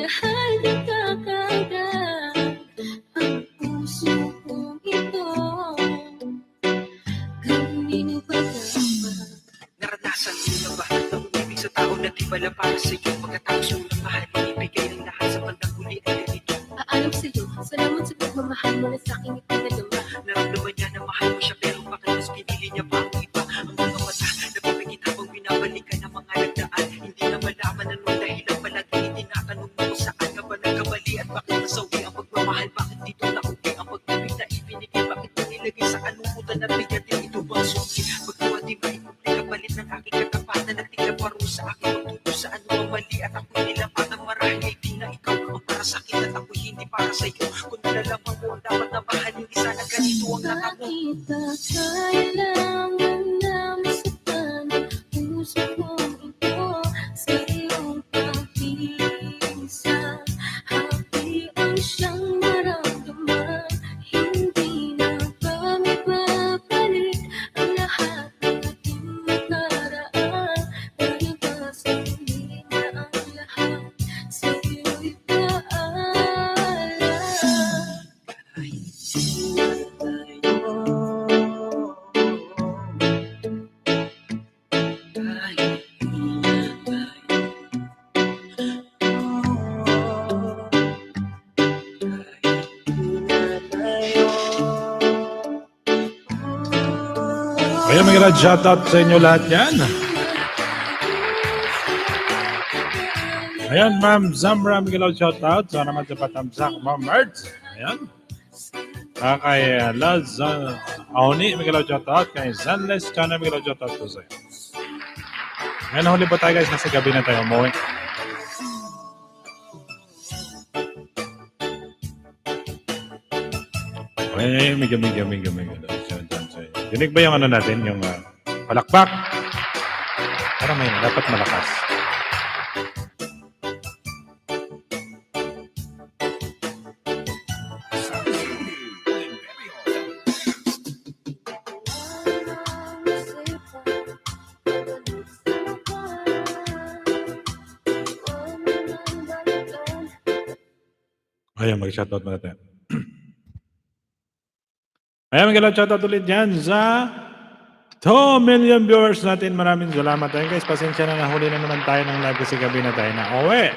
minahal di kakagat ang puso kong ito. Kanino ba dapat? Naranasan mo na ba na umibig sa tao na di pala para sa'yo? Pagkatapos mo ng mahal, ibigay ng lahat sa bandang huli ay ganito. Aalam sa'yo, salamat sa pagmamahal mo na sa'king ipinadama. Naramdaman niya na mahal mo siya pero bakit mas pinili niya pa ang iba? Ang mga mata na pipigit habang binabalikan ang mga nagdaan. Hindi na malaman anong dahilan, palagi itinatanong mo kung saan ka ba nagkamali at bakit nasawi ang pagmamahal. Bakit dito nauwi ang pag-ibig na ibinigay? Bakit mo nilagay sa kalungkutan at bigatin? Ito bang suki? Pagkawa di maikupli kapalit ng aking katapatan at tila paro sa aking magtuto sa ano ang mali. At ako'y nilampatan marahil ay di na ikaw ang para sa'kin at ako'y hindi para sa'yo. Kung nalalaman mo ang dapat na mahal, hindi sana ganito ang natamo. Bakit ba kailangan na masaktan ang puso kong ito sa iyong pag-iisa? Happy ang siyang maramdaman, hindi na ba mababalik ang lahat ng ating nakaraan? Dahil ba sa huli na ang lahat sa iyo'y paalam? Ayan, mga shoutout sa inyo lahat yan. Ayan, Ma'am Zamra, mga shoutout. So naman sa patamsak, Ma'am Mertz. Ayan. Kay Laz Aoni, mga shoutout. Kay Zanles Chana, mga shoutout po sa'yo. Ayan, huli po tayo guys. Nasa gabi na tayo umuwi. Ay, miga. Dinig ba yung ano natin, yung palakpak? Parang may dapat malakas. Ayan, mag-shoutout muna tayo. Ayan, mag-shoutout ulit dyan sa 2 million viewers natin. Maraming salamat tayo guys. Pasensya na nahuli na naman tayo ng live kasi gabi na tayo na uwi.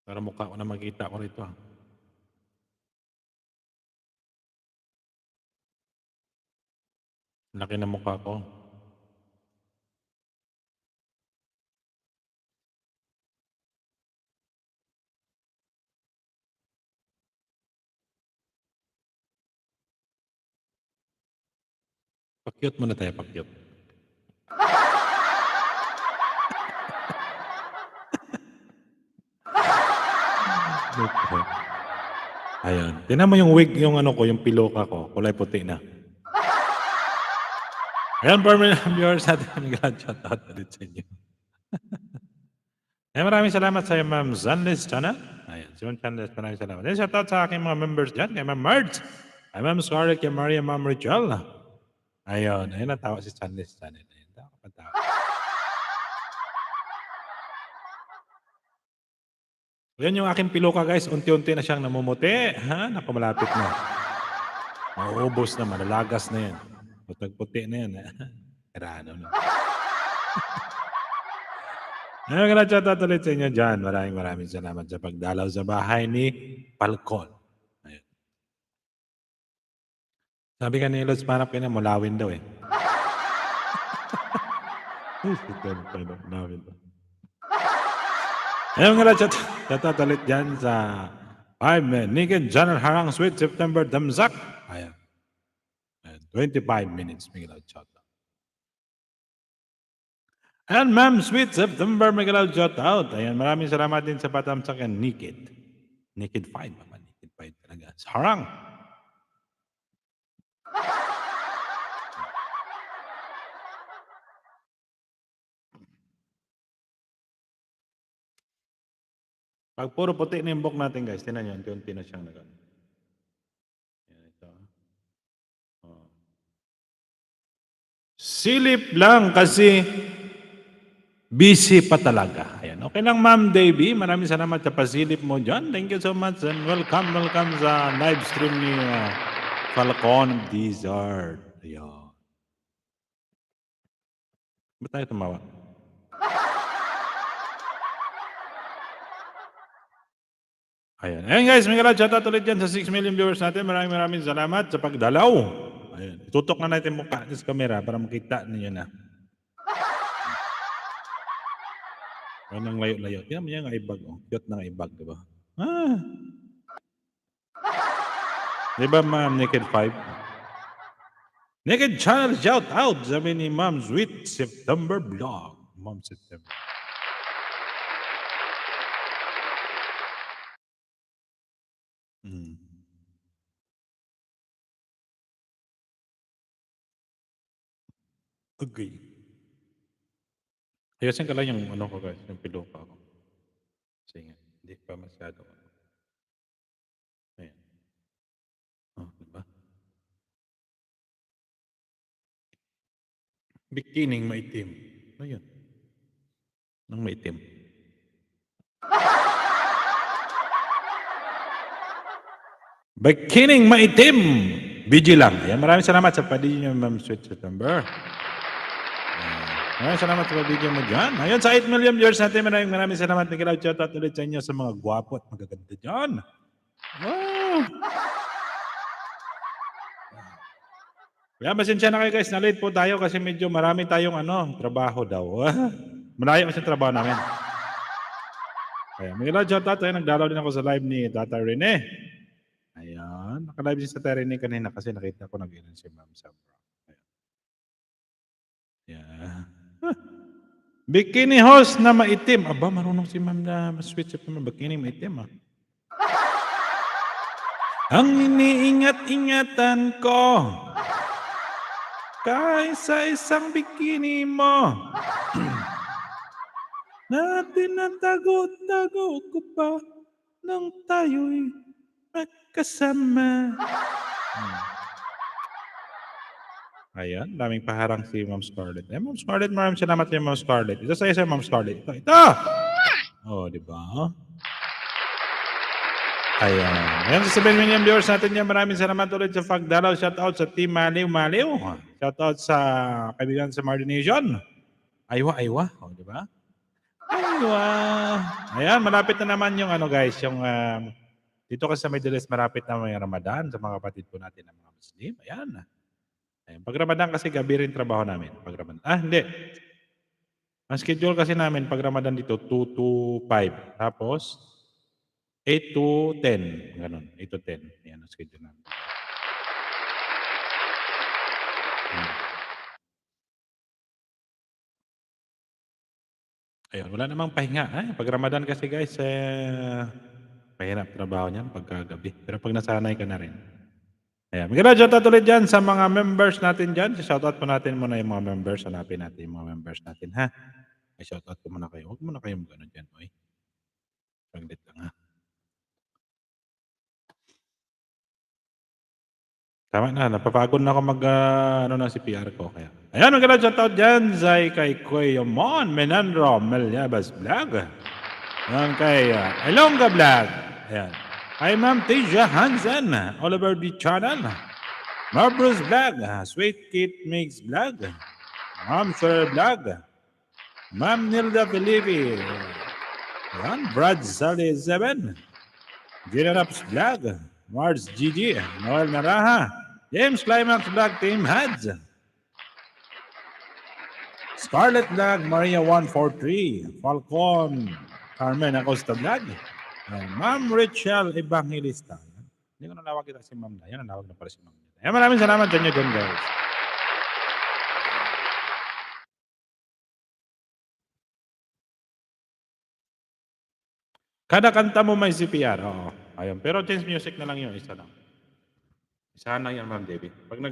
Para mukha ko na makita ko rito. Laki na mukha ko. Pakyut muna tayo, pakyut. Okay. Ayan. Tingnan mo yung wig, yung ano ko, yung piloka ko. Kulay puti na. Ayan, permanent viewers natin. Nag-shoutout ulit sa inyo. Ayan, maraming salamat sa Ma'am Zanles Chana. Ayan, si Ma'am Zanles, maraming salamat. Ayan, shoutout sa aking mga members dyan. Kay Ma'am Mertz, kay Ma'am Scarlett, kay Maria, Ma'am Rachel. Ayun, ayun natawa si Zanles Chana. Ayun, tawa. Ayan yung aking piloka guys. Unti-unti na siyang namumuti. Ha? Naku, malapit na. Mauubos na, malalagas na yan. Putag-puti na yan. Karano na. Ayun, shoutout ulit sa inyo dyan. Maraming salamat sa pagdalaw sa bahay ni Falcon. Ayun. Sabi ka ni Lods, panap ka na, mulawin daw eh. Ayun nga shoutout ulit dyan sa 5 Nikin Janel Harang Sweet September Damzak. Ayan. 25 minutes, Miguel shoutout. And Ma'am Sweet September, Miguel shoutout. Ayan, maraming salamat din sa patamsak yan, Nikid. Nikid 5, naman. Nikid 5 talaga. Harang. Pag puro puti na yung book natin guys, tinan nyo, unti-unti na siyang nag. Yan ito. Oh. Silip lang kasi busy pa talaga. Ayan. Okay lang, Ma'am Davy. Maraming salamat sa pasilip mo dyan. Thank you so much and welcome sa live stream ni Falcon Blizzard. Ayan. Ba't tayo tumawa? Ayan. Ayan guys, may shoutout ulit dyan sa 6 million viewers natin. Maraming salamat sa pagdalaw. Ayan. Itutok na natin mukha sa camera para makita ninyo na. Anong layo-layo. Tingnan mo yan nga ibag. Oh. Cute na nga ibag, di ba? Ah. Di ba, Ma'am Naked 5? Naked Channel shout out sabi ni Ma'am Sweet September Vlog. Ma'am September. Okay. Ayusin ka lang yung ano ko guys, yung pillow ko. Kasi nga, hindi pa masyado. Ayan. Oh, diba? Bikining maitim. Ano yun? Anong maitim? Bikining maitim! BG lang. Ayan, maraming salamat sa padi niyo, Ma'am Sweet September. Maraming salamat sa video mo dyan. Ayun, sa 8 million viewers natin, maraming salamat. Nag-shoutout ulit sa inyo sa mga gwapo at magaganda dyan. Wow! Kaya pasensya na kayo guys, na-late po tayo kasi medyo marami tayong trabaho daw. Malayo kasi trabaho namin. Kaya mag-shoutout tayo, nagdalaw din ako sa live ni Tata Rene. Ayan, naka-live din sa Tata Rene kanina kasi nakita ko nag-ilan si Ma'am Sabra. Ayan. Bikini host na maitim. Aba, marunong si Ma'am na switch up naman. Bikini maitim Ang iniingat-ingatan ko kaysa isang bikini mo na tinatago-tago ko pa nang tayo'y magkasama. Ayan, daming paharang si Ma'am Scarlett. Ma'am Scarlett, maraming salamat kay Ma'am Scarlett. Ito sa Ma'am Scarlett. Ito! Oh, di ba? Ayan. Ayan, sa 7 million viewers natin yan. Maraming salamat ulit sa pagdalaw. Shoutout sa Team Maliw Maliw. Shoutout sa kaibigan sa Mardination. Aywa. O, di ba? Aywa. Ayan, malapit na naman yung guys, yung dito kasi sa Middle East, malapit na may Ramadan sa mga kapatid po natin ng mga Muslim. Ayan. Ayan. Pag Ramadan kasi gabi rin trabaho namin. Pag Ramadan. Hindi. Ang schedule kasi namin pag Ramadan dito, 2 to 5. Tapos, 8 to 10. Ganun. 8 to 10. Yan ang schedule namin. Ayun, wala namang pahinga. Pag Ramadan kasi guys, mahirap trabaho niyan pagkagabi. Pero pag nasanay ka na rin. Ayan. Maganda shoutout ulit dyan sa mga members natin dyan. Shoutout po natin muna yung mga members. Hanapin natin yung mga members natin, ha? Ay, shoutout ko muna kayo. Huwag muna kayong gano'n dyan, oy. Saglit lang, ha? Tama na, napapagod na ako na si PR ko. Kaya. Ayan, maganda shoutout dyan kay Kuya Mon Menandro Melyabas Vlog. Ayan kay Elonga Vlog. Ayan. Kay Ma'am Teja Hansen, Oliver B. Channel. Marbrus Vlog, Sweet Kit Mix Vlog. Ma'am Sir Vlog. Ma'am Nilda Felipe. Ayan, Brad Sally 7. Ginaraps Vlog. Mars GG. Noel Naraha. James Climax Vlog Team Heads. Scarlett Vlog, Maria 143. Falcon, Carmen Acosta Vlog. Ma'am Rachel Evangelista. Hindi ko nalawag kita si Ma'am na. Yan, nalawag na pala si Ma'am. Maraming salamat sa inyo dyan, guys. Kada kanta mo may CPR. Oo. Ayun. Pero change music na lang yun. Isa lang. Isa lang yan, Ma'am David. Pag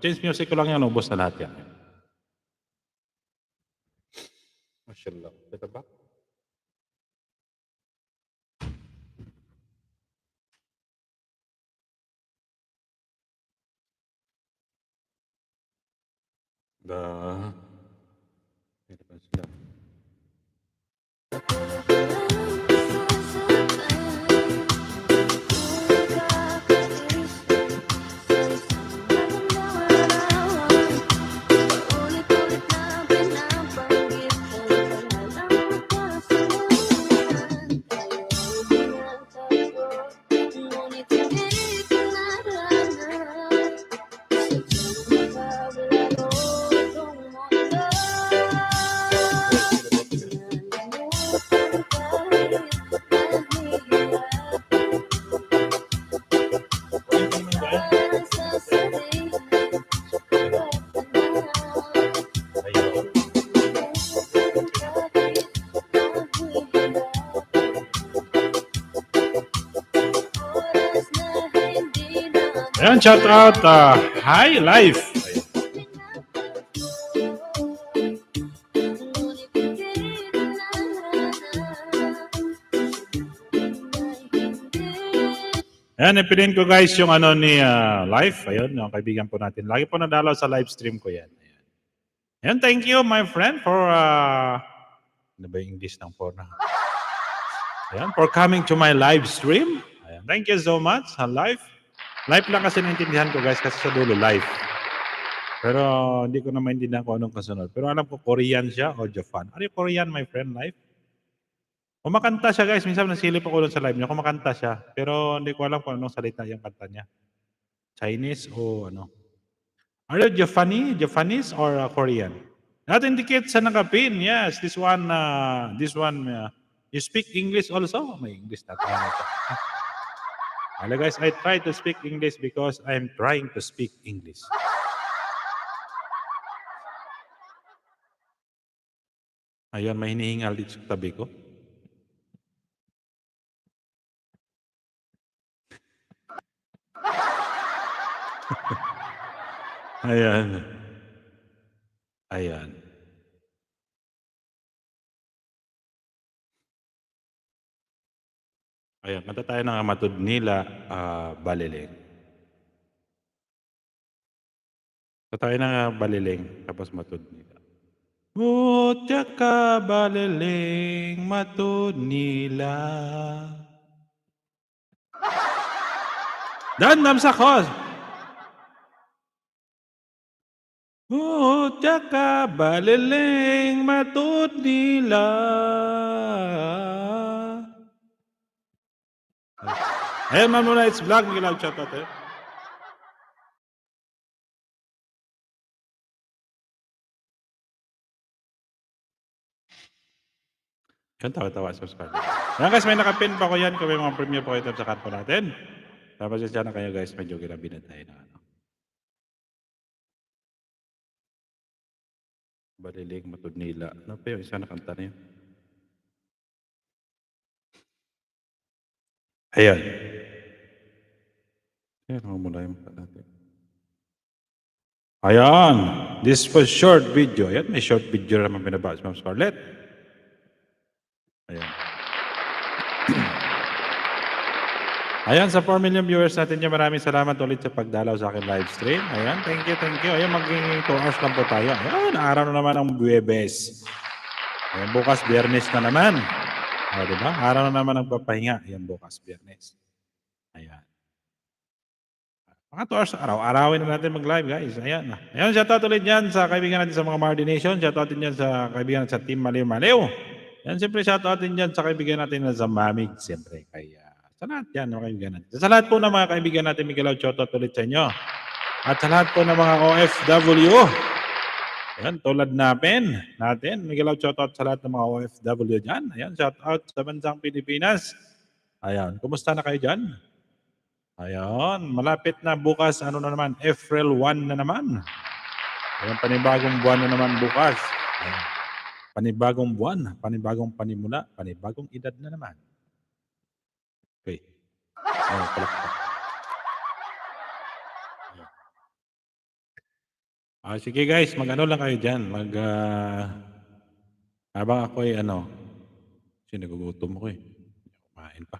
change music ko lang yan, ubos na lahat yan. Mashallah. Ito ba? Dah. Ini depan sila. Ayan, shout out. Hi, life. Ayan, ipinin ko guys yung ano ni Life. Ayun, yung kaibigan po natin. Lagi po nadalaw sa live stream ko yan. Ayan, ayan thank you my friend for ano ba yung English ng for na? Ayan, for coming to my live stream. Ayan, thank you so much. Live. Live lang kasi naintindihan ko guys kasi sa dulo live. Pero hindi ko na maintindihan kung anong kasunod. Pero alam ko Korean siya o Japan. Are you Korean my friend live? Kumakanta siya guys, minsan nasilip ako doon sa live niya, kumakanta siya. Pero hindi ko alam kung anong salita yung kanta niya. Chinese o ano. Are you Japanese or Korean? That indicates sa nakapin. Yes, this one, you speak English also? May English na tayo nito. Hello guys, I try to speak English because I'm trying to speak English. Ayun, may hinihingal dito sa tabi ko. Ayan. Ayan. Ayan, kanta tayo ng Matod nila, Baliling. Kanta tayo ng Baliling, tapos Matod nila. Mutya ka baliling, matod nila. Dandam sa kos! Mutya ka baliling, matod nila. Ayan, Ma'am It's Vlog, Miguel Out, shout out eh. Yan, tawa-tawa, subscribe. Yan guys, may nakapin pa ko yan kung may mga premiere po kayo sa kanto natin. Tapos yan na kayo guys, medyo ginabinan tayo na ano. Baliling, matod nila. Ano pa yung isa na kanta na yun? Ayan. Ayan, mula yung mukha natin. Ayan. This was short video. Ayan, may short video naman binabasa Ma'am Scarlett. Ayan. Ayan, sa 4 million viewers natin dyan, maraming salamat ulit sa pagdalaw sa akin live stream. Ayan, thank you, thank you. Ayan, maging 2 hours lang po tayo. Ayan, araw na naman ang Buwebes. Ayan, bukas, Biyernes na naman. O, diba? Araw na naman ang papahinga. Ayan, bukas, Biyernes. Ayan. Mga 2 hours, araw-arawin na natin mag-live, guys. Ayan. Ayan, shoutout ulit dyan sa kaibigan natin sa mga Mardi Nation. Shoutout din dyan sa kaibigan natin sa Team Maliw Maliw. Ayan, siyempre shoutout din dyan sa kaibigan natin na sa Mamig. Siyempre, kaya sa lahat yan, mga kaibigan natin. Sa lahat po ng mga kaibigan natin, Miguel Out, shoutout ulit sa inyo. At sa lahat po ng mga OFW. Ayan, tulad natin, Miguel Out, shoutout sa lahat ng mga OFW dyan. Ayan, shoutout sa bansang Pilipinas. Ayan, kumusta na kayo dyan? Ayan, malapit na bukas, ano na naman, April 1 na naman. Ayan, panibagong buwan na naman bukas. Ayan, panibagong buwan, panibagong panimula, panibagong edad na naman. Okay. Ayan, palakpak. Sige guys, mag-ano lang kayo dyan. Habang ako ay ano, kasi nagugutom ako eh. Kumain pa.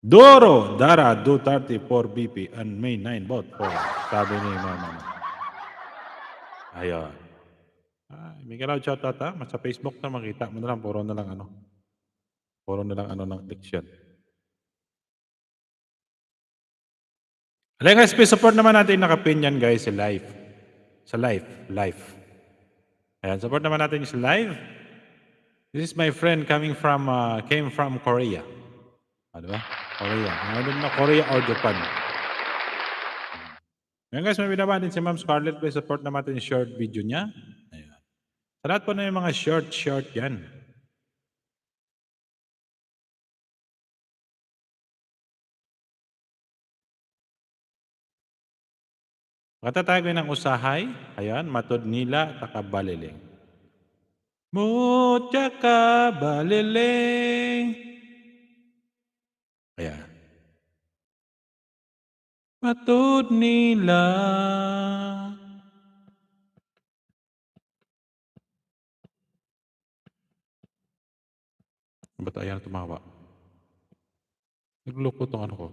Doro, Dara, Duterte for BP on May 9, vote for. Sabi ni Mama. Ayun. Miguel out shoutout ha. Sa Facebook na makita mo na lang. Puro na lang ng diction. Alay guys, please support naman natin nakapin yan guys sa live. Sa live. Ayan, support naman natin sa live. This is my friend came from Korea. Diba? Korea. I don't know, Korea or Japan. Ayan guys, may binaba din si Ma'am Scarlett. Please support naman natin yung short video niya. Ayan. Sa lahat po na yung mga short yan. Kata tayo ng usahay. Ayan, matod nila takabaliling. Mutya ka baliling. Ayan. Matod nila. Ba't ayan tumawa? Nagloko tong ano ko.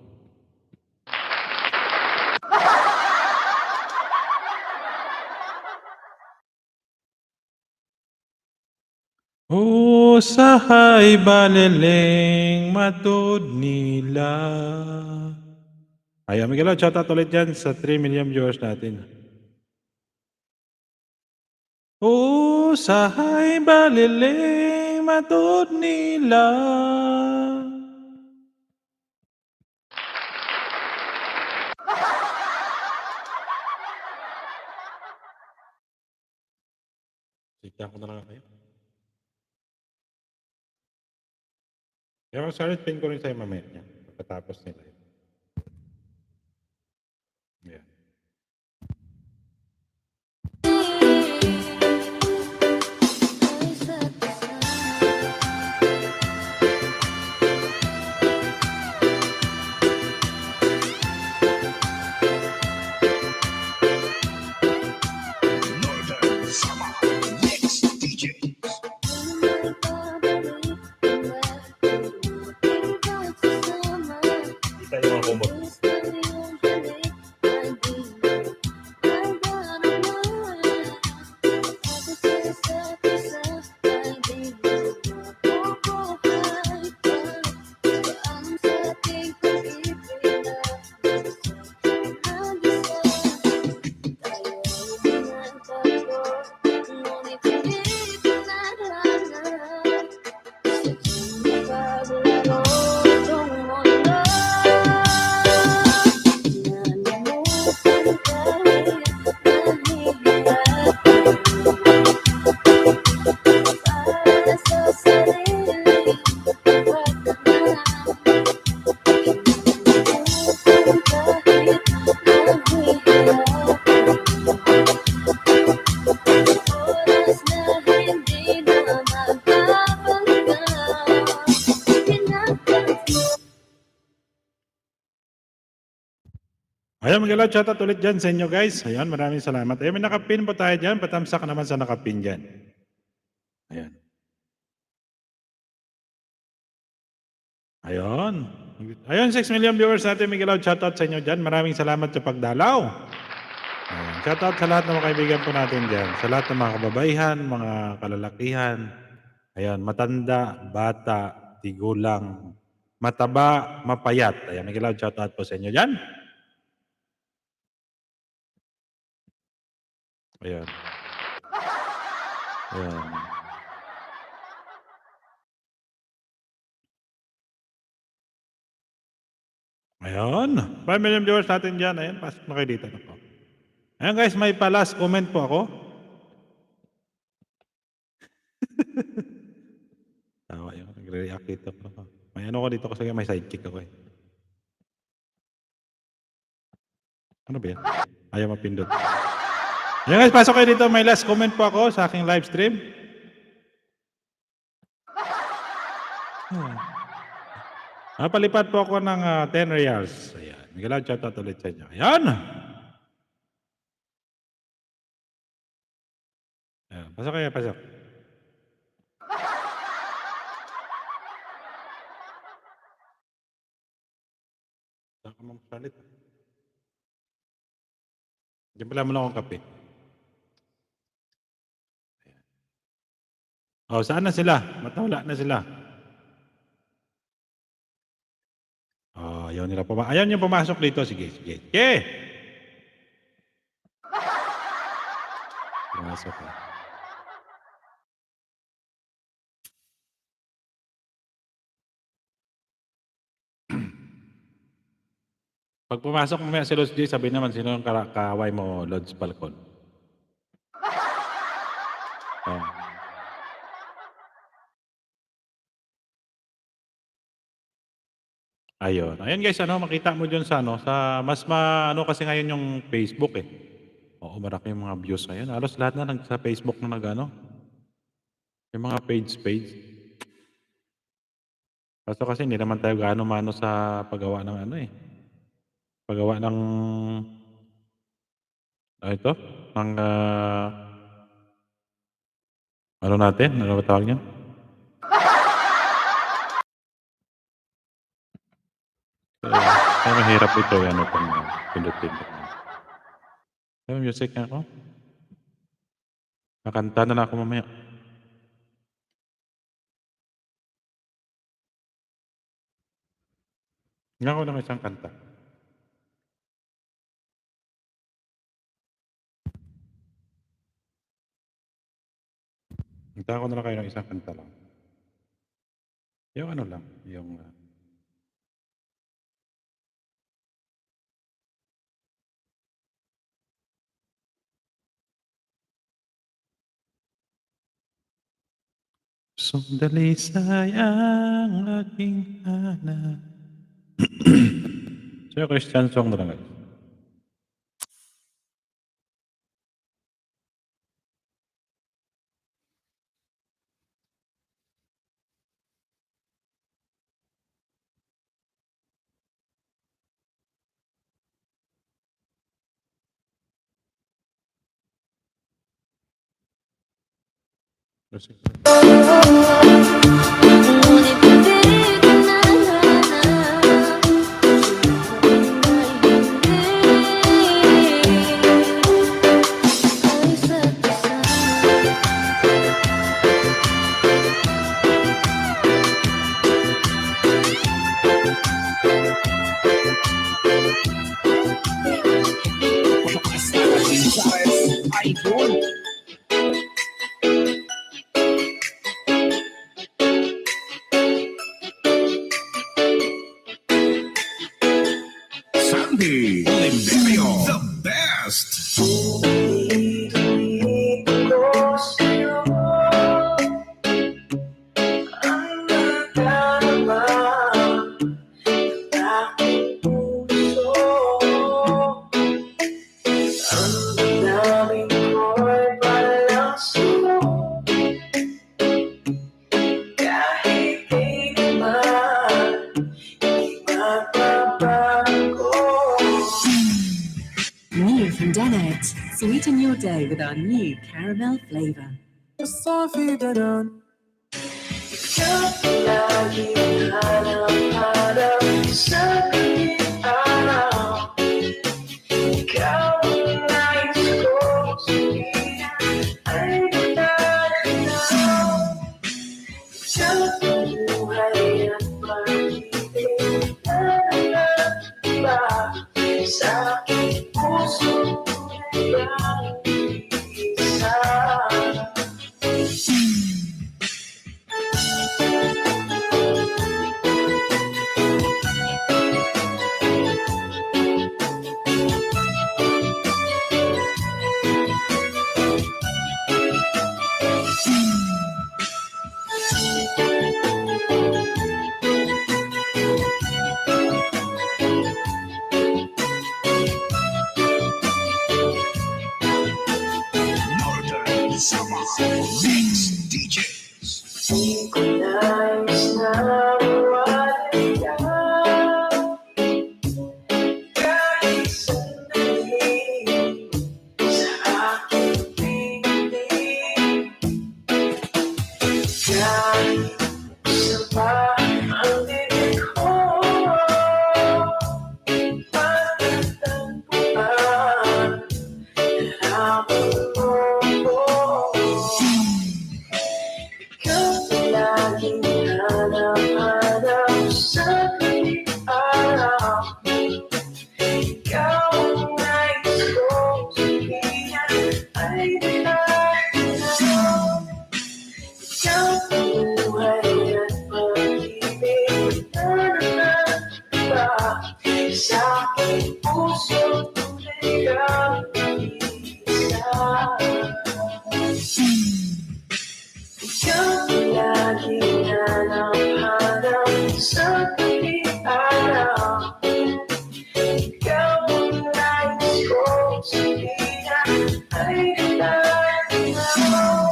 Usahay baliling matod nila. Ayan, Miguel, shoutout ulit dyan sa 3 million viewers natin. Usahay baliling matod nila. Sikta ko na lang kayo. Kaya mag-start pin ko rin sa'yo mamaya niya. Pagkatapos nila. Yeah. Kita yung mga kumot. Ayan, mag-allow shoutout ulit dyan sa inyo guys. Ayan, maraming salamat. Ayan, may nakapin po tayo dyan. Patamsak naman sa nakapin dyan. Ayan. Ayun. Ayun, 6 million viewers natin. Mag-allow shoutout sa inyo dyan. Maraming salamat sa pagdalaw. Ayan. Shoutout sa lahat ng mga kaibigan po natin dyan. Sa lahat ng mga kababaihan, mga kalalakihan. Ayan, matanda, bata, tigulang, mataba, mapayat. Ayan, mag-allow shoutout po sa inyo dyan. Ayan. Ayan. Ayan. 5 million viewers natin dyan. Ayan, pasok na kayo dito. Ayan guys, may pa-last comment po ako. Tawa yun. Nagre-react dito. May ano ko dito kasi may sidekick ako eh. Ano ba yan? Ayaw mapindot. Ayan guys, pasok kayo dito. May last comment po ako sa aking live stream. Napalipad po ako ng 10 reals. Ayan. Miguel, shoutout ulit sa inyo. Ayan. Ayan. Pasok kayo, pasok. Salit. Diyan pala mo lang akong kape. Oh, saan na sila? Matawala na sila. Oh, ayaw nila ayaw niyo pumasok dito. Sige, sige. Sige! Pumasok eh. Pag pumasok mamaya si Lods J, sabi naman sino yung kaaway mo, Lods Falcon. Oh. Ayun. Ayun guys, makita mo dyan sa mas kasi ngayon yung Facebook eh. Oo, marami yung mga views ngayon. Halos lahat na sa Facebook na yung mga page. Kaso kasi hindi naman tayo gaano mano sa paggawa ng paggawa ng ito, ng natin, ano ba tawag niyan? Kaya mahirap ito, pang pindot-pindot. May music na ako. Nakanta na ako mamaya. Nga ako ng isang kanta. Hinta ko na lang kayo ng isang kanta lang. Yung lang, yung... Sandali sayang aking anak. So yung Christian song na lang guys. Music. Ngunit hindi ko nahanap. Ang isa't isa. Sandy Oliverio, the best. New from Denex. Sweeten your day with our new caramel flavor. Northern Summer Mix DJs. Ikaw laging hanap-hanap sa tuwing araw. Ikaw ang nais kong sabihan ay dinalaw. Ikaw ang buhay at pag-ibig na nagkakaiba. Sa aking puso tunay kang isa. Ikaw ang laging hanap-hanap sa tuwing araw. Ikaw ang nais kong sabihan ay dinalaw.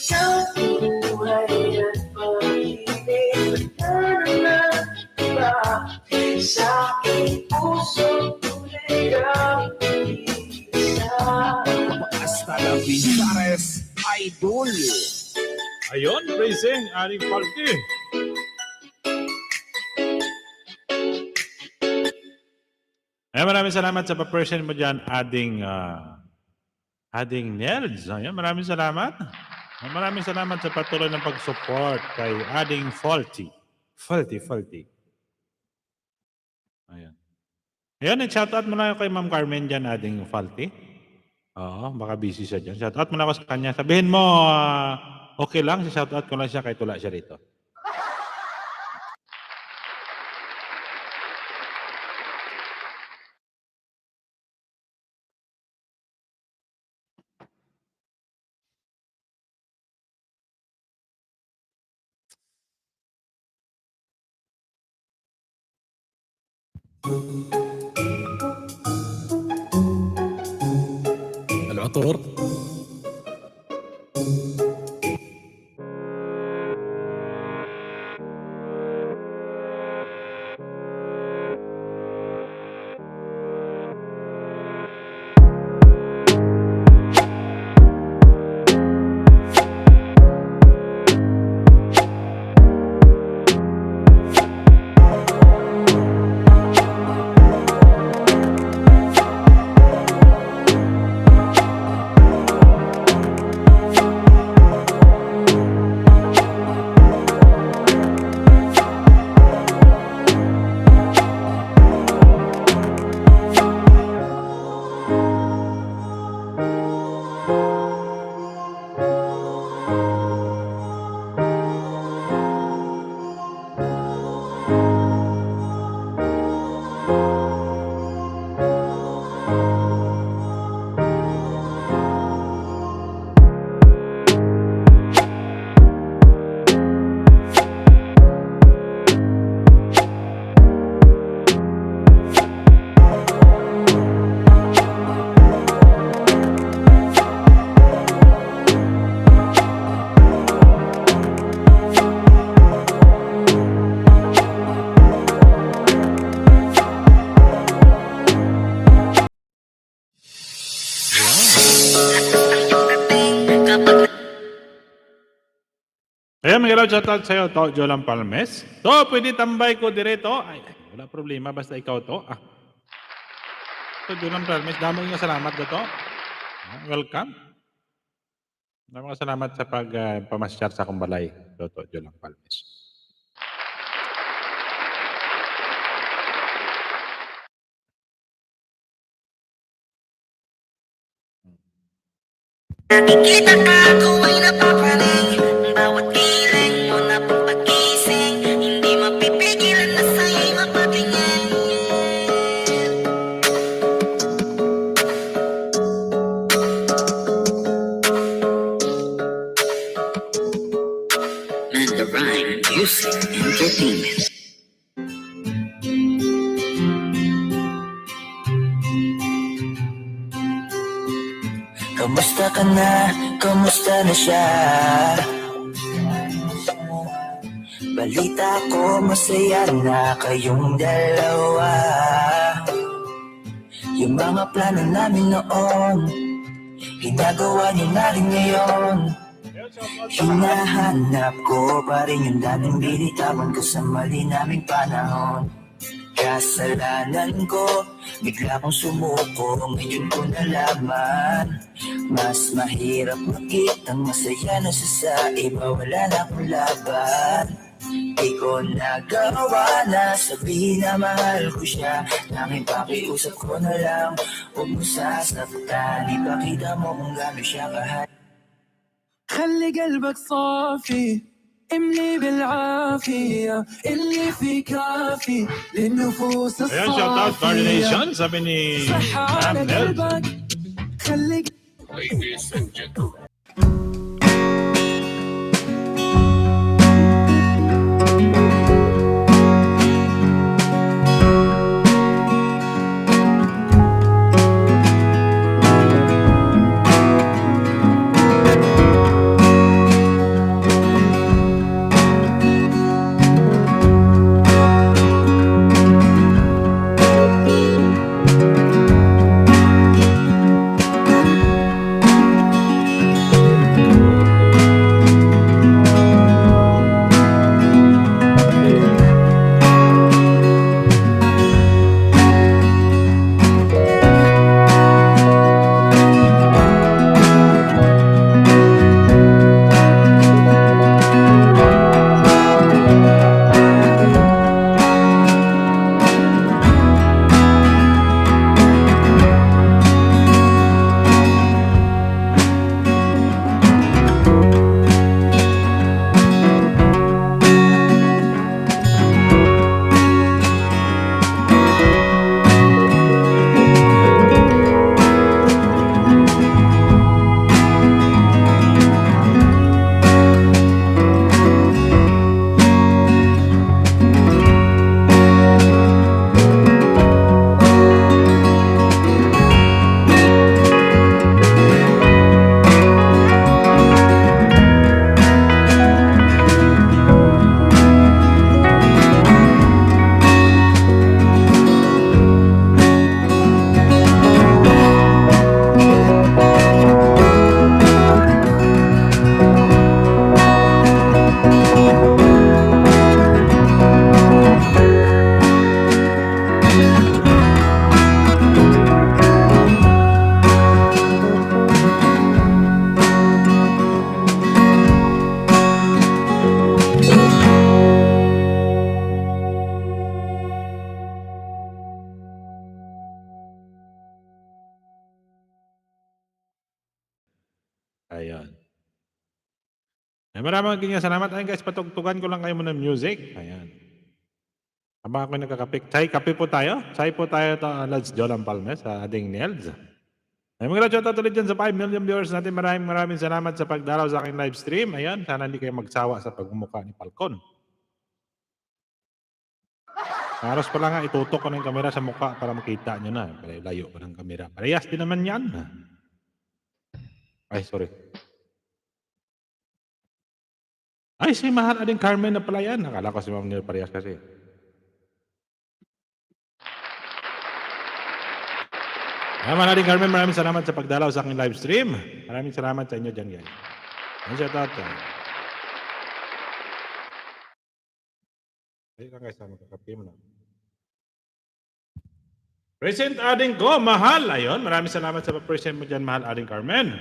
Ikaw ang buhay at pag-ibig na nagkakaiba. Sa aking puso tunay kang isa. Hasta la Vintares Idol. Ayun, praising ating party. Maraming salamat sa pa-person mo dyan, adding nerds. Ayan, maraming salamat. Maraming salamat sa patuloy ng pag-support kay adding faulty. Ayan. Ayan, shoutout mo na kay Ma'am Carmen dyan, adding faulty. Oo, baka busy siya dyan. Shoutout mo na ako sa kanya. Sabihin mo, okay lang, shoutout ko lang siya kahit wala siya rito. العطور Ayan, may galaw shoutout sa'yo, to, Jolan Palmes. To, pwede tambay ko direto. Ay, wala problema, basta ikaw to. To, Jolan Palmes, damo nga salamat na to. Welcome. Damo nga salamat sa pagpamasyar sa kumbalay. To, Jolan Palmes. Nakikita ka, ako ay napapaling. Bawat piling mo na pagising, hindi mapipigilan na sa'yo'y mapatingin. Mandarine Music Entertainment. Kamusta ka na? Kamusta na siya? Balita ko masaya na kayong dalawa. Yung mga plano namin noon, ginagawa niyo na rin ngayon. Hinahanap ko pa rin yung dating binitawan ko sa mali naming panahon. kasalanan ko. Bigla kong sumuko, ngayon ko nalaman. Mas mahirap makitang masaya na sa iba, wala na akong laban. Di ko nagawa na sabihin na mahal ko siya. Tanging pakiusap ko na lang, huwag mo sasaktan. Ipakita mo kung gaano siya kahal. خلي قلبك صافي املي بالعافية اللي فيه كافي للنفوس Ayan, shoutout الصافية coordination, sabi ni صحة على Amel. قلبك خلي Ayan. Ay, maraming salamat. Ayun guys, patugtugan ko lang kayo muna ng music. Ayan. Habang ako'y nagkakapik. Chai, kape po tayo. Chai po tayo ito, Lads Jolan Palmes, sa ating Nels. Ay, mga shoutout ulit dyan sa 5 million viewers natin. Maraming salamat sa pagdalaw sa aking live stream. Ayan, sana hindi kayo magsawa sa pagmumukha ni Falcon. Halos pala nga, itutok ko ng kamera sa mukha para makita nyo na. Layo ko ng kamera. Parehas din naman yan. Ay, sorry. Ay, si Mahal Ading Carmen na pala yan. Nakala ko si Ma'am Nil parehas kasi. Mahal Ading Carmen, maraming salamat sa pagdalaw sa aking live stream. Maraming salamat sa inyo dyan, guys. Ang shoutout. Ayun lang guys, magkakape mo na. Present Ading ko, Mahal. Ayun, maraming salamat sa pag-present mo dyan, Mahal Ading Carmen.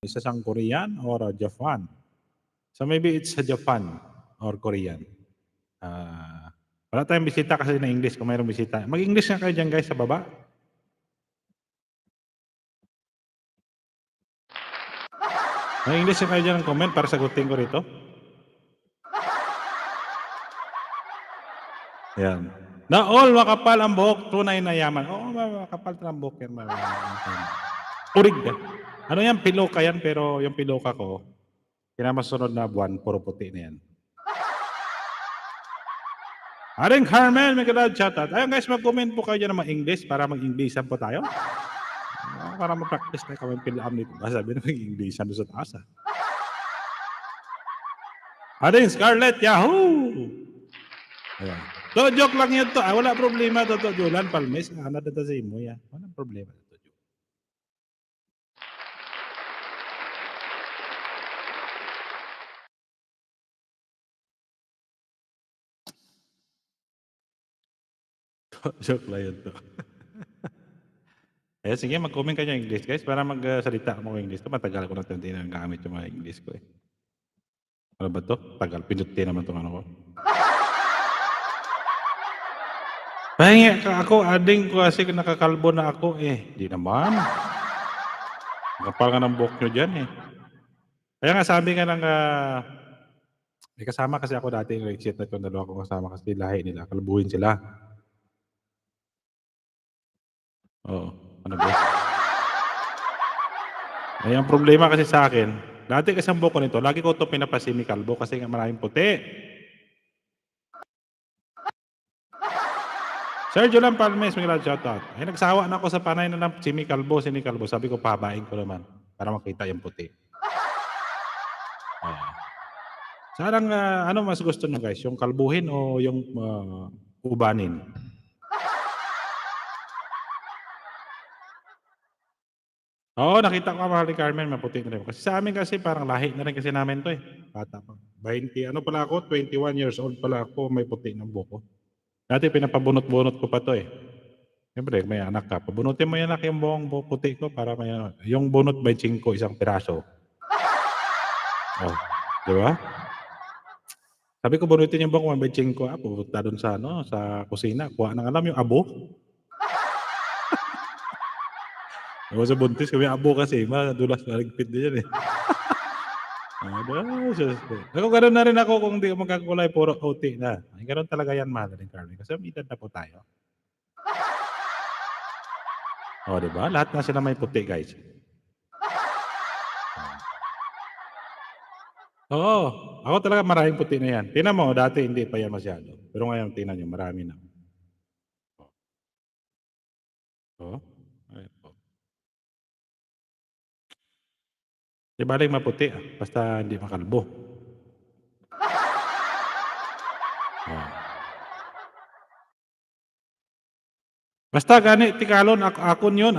Isa siyang Korean or Japan. So maybe it's sa Japan or Korean. Wala tayong bisita kasi na English kung mayroong bisita. Mag-English nga kayo dyan guys sa baba. Mag-English nga kayo dyan ng comment para sagutin ko rito. Yan. Na all makapal ang buhok, tunay na yaman. Oo, makapal ang buhok yan. Urig yan. Ano yan, piloka yan, pero yung piloka ko, kinamasunod na buwan, puro puti na yan. Aring Carmen, may galad shoutout. Ayun guys, mag-comment po kayo dyan ng mga English para mag-Englishan po tayo. Para ma-practice na kami pilam dito. Sabi na mag-Englishan doon sa taas. Aring Scarlett, Yahoo! Ayan. So, joke lang yun to. Wala problema to. Julan Palmes. Ano dito sa imo yan. Wala problema to. Joke lang yun to. Eh, sige, mag-comment kayo ng English, guys, para magsalita mo ng English. Matagal ko na ito, hindi na gamit yung mga English ko. Ano ba to? Tagal, pinuti naman itong ano ko. Pahingi ka ako, ading ko kasi nakakalbo na ako. Di naman. Kapal nga ng buhok nyo dyan Kaya nga sabi nga ng... may kasama kasi ako dati yung exit na itong dalawa ko kasama kasi lahi nila. Kalbuhin sila. Oo. Ano ba? Ang problema kasi sa akin, dati kasi ang buhok ko nito, lagi ko ito pinapasimikalbo kasi nga maraming puti. Sergio Lang Palmes, may shoutout. Nagsawa na ako sa panay na ng sinikalbo. Sabi ko, pahabain ko naman para makita yung puti. Sarang, ano mas gusto nyo guys? Yung kalbuhin o yung ubanin? Oo, nakita ko mahal ni Carmen, maputi na rin. Kasi sa amin kasi parang lahi na rin kasi namin to Bata pa. 20, ano pala ako? 21 years old pala ako, may puti ng buko. Dati pinapabunot-bunot ko pa to Siyempre, may anak ka. Pabunutin mo yan anak yung buong puti ko para may ano. Yung bunot by 5, isang piraso. Di ba? Sabi ko, bunutin yung buong by 5. Pupunta doon sa, sa kusina. Kuha ng alam yung abo. Ako sa buntis, kami abo kasi. Madulas, maligpit din yan Ako gano'n na rin ako kung hindi ko magkakulay, puro OT na. Gano'n talaga yan, mahal rin, Carmen. Kasi may edad na po tayo. Diba? Lahat na sila may puti, guys. Ako talaga maraming puti na yan. Tingnan mo, dati hindi pa yan masyado. Pero ngayon, tingnan nyo, marami na. Ayun po. Di baling maputi, basta hindi makalbo. Basta gani, tikalon, akon yun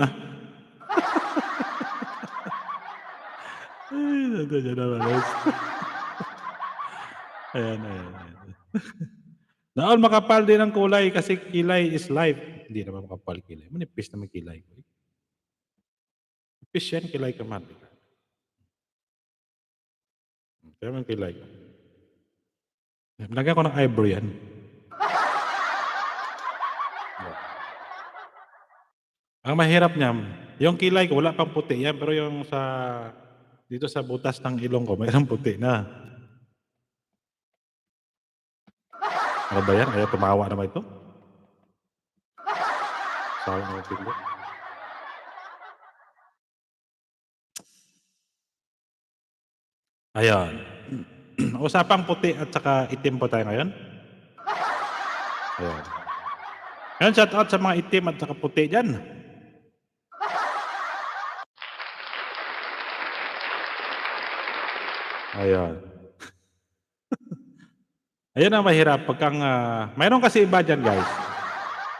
Ayan. Naon makapal din ang kulay kasi kilay is life. Hindi naman makapal kilay. Manipis naman kilay ko. Manipis yan, kilay ka man. Kaya man kilay ko. Lagyan ko ng eyebrow yan. Ang mahirap niya, yung kilay ko, wala pang puti yan. Pero yung dito sa butas ng ilong ko, mayroong puti na. Ano ba yan? Ayaw tumawa naman ito. Sawa ng pinto. Ayan. Usapang puti at saka itim po tayo ngayon. Ayan. Ayan, shout out sa mga itim at saka puti dyan. Ayan. Ayan ang mahirap. Mayroon kasi iba dyan, guys.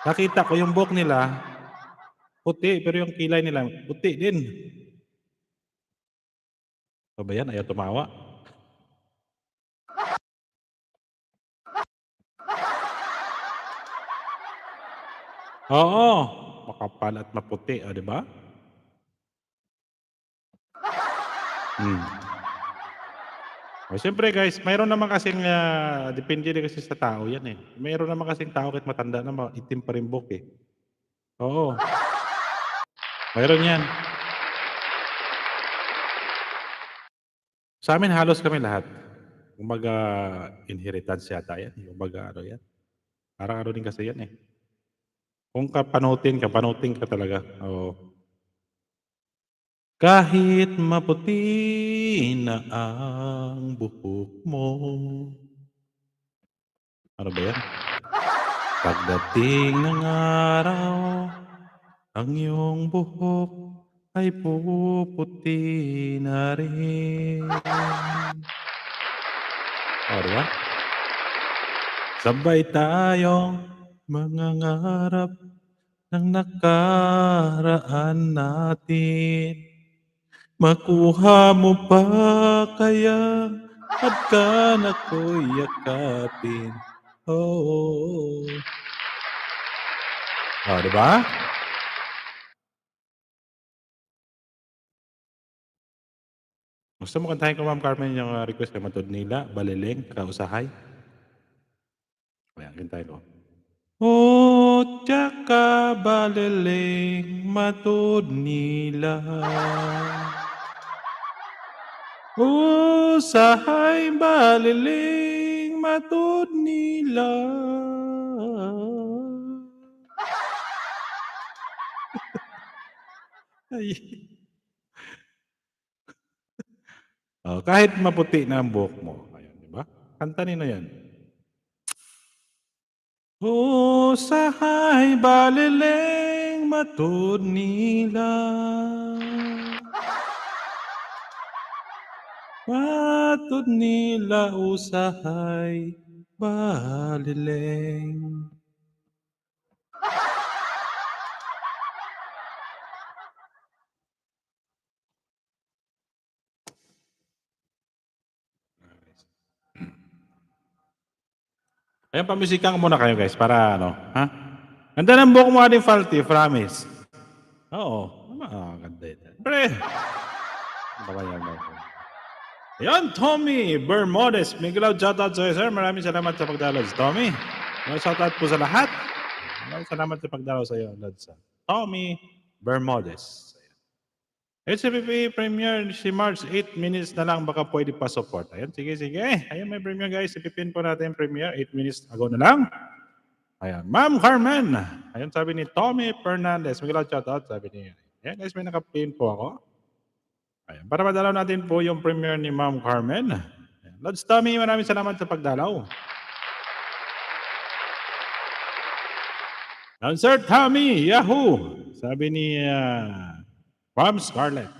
Nakita ko yung buhok nila, puti, pero yung kilay nila, puti din. Ano ba yan? Ayaw tumawa. Oo. Makapal at maputi, di ba? Hmm. O, siyempre guys, mayroon naman kasing, depende rin kasi sa tao yan, eh. Mayroon naman kasing tao kahit matanda na itim pa rin buhok, eh. Oo, mayroon yan. Sa'min halos kami lahat. Kumbaga inheritance yata yan, kumbaga ano yan, parang ano din kasi yan, eh. Kung kapanutin ka talaga, oo. Kahit maputi na ang buhok mo. Ano ba yan? Pagdating ng araw, ang iyong buhok ay puputi na rin. O, di ba? Sabay tayong mangangarap ng nakaraan natin. Makuha mo pa kaya pagka ako'y yakapin. Oo. Oh, di ba? Gusto mo kantahin ko, Ma'am Carmen, yung request kay Matod Nila, Baliling, Kausahay? Ayan, kantahin ko. O tsaka baliling Matod Nila. Usahay baliling Matod Nila. Ay. Oh, kahit maputi na ang buhok mo. Ayan, di ba? Kanta nino yan. Usahay baliling Matod Nila. Matod Nila usahay baliling. Ayan, pamusikan ko muna kayo guys para ano, ha? Ganda ng buhok mo, Ading Falty, promise. Oo, ganda ito. Pre! Baka yan ako. Ayan, Tommy Bermudez. Miguel shoutout sa'yo, sir. Maraming salamat sa pagdalaw, Tommy. Shoutout po sa lahat. Maraming salamat sa pagdalaw sa'yo, Lodsa. Tommy Bermudez. HCPP Premier si March 8 minutes na lang baka pwede pa support. Ayan, sige. Ayan, may premiere guys. Ipipin po natin premiere 8 minutes ago na lang. Ayan, Ma'am Carmen. Ayan, sabi ni Tommy Fernandez. Miguel shoutout, sabi niya. Ayan guys, may nakapin po ako. Ayan, para madalaw natin po yung premiere ni Ma'am Carmen. Ayan, Lods Tommy, maraming salamat sa pagdalaw. Ayan, Sir Tommy, Yahoo! Sabi ni Ma'am Scarlett.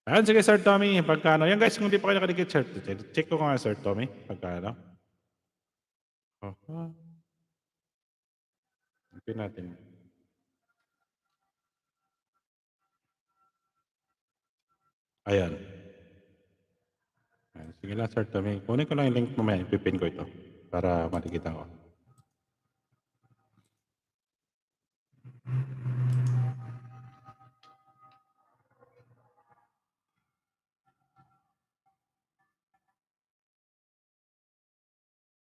Ayan, sige Sir Tommy, pagkano. Yan guys, kung di pa kayo nakadikit, sir, check ko nga Sir Tommy, pagkano. Ipin natin. Ayan. Ayan. Sige lang Sir Tommy. Kunin ko lang yung link mamaya. Ipipin ko ito para makikita ko.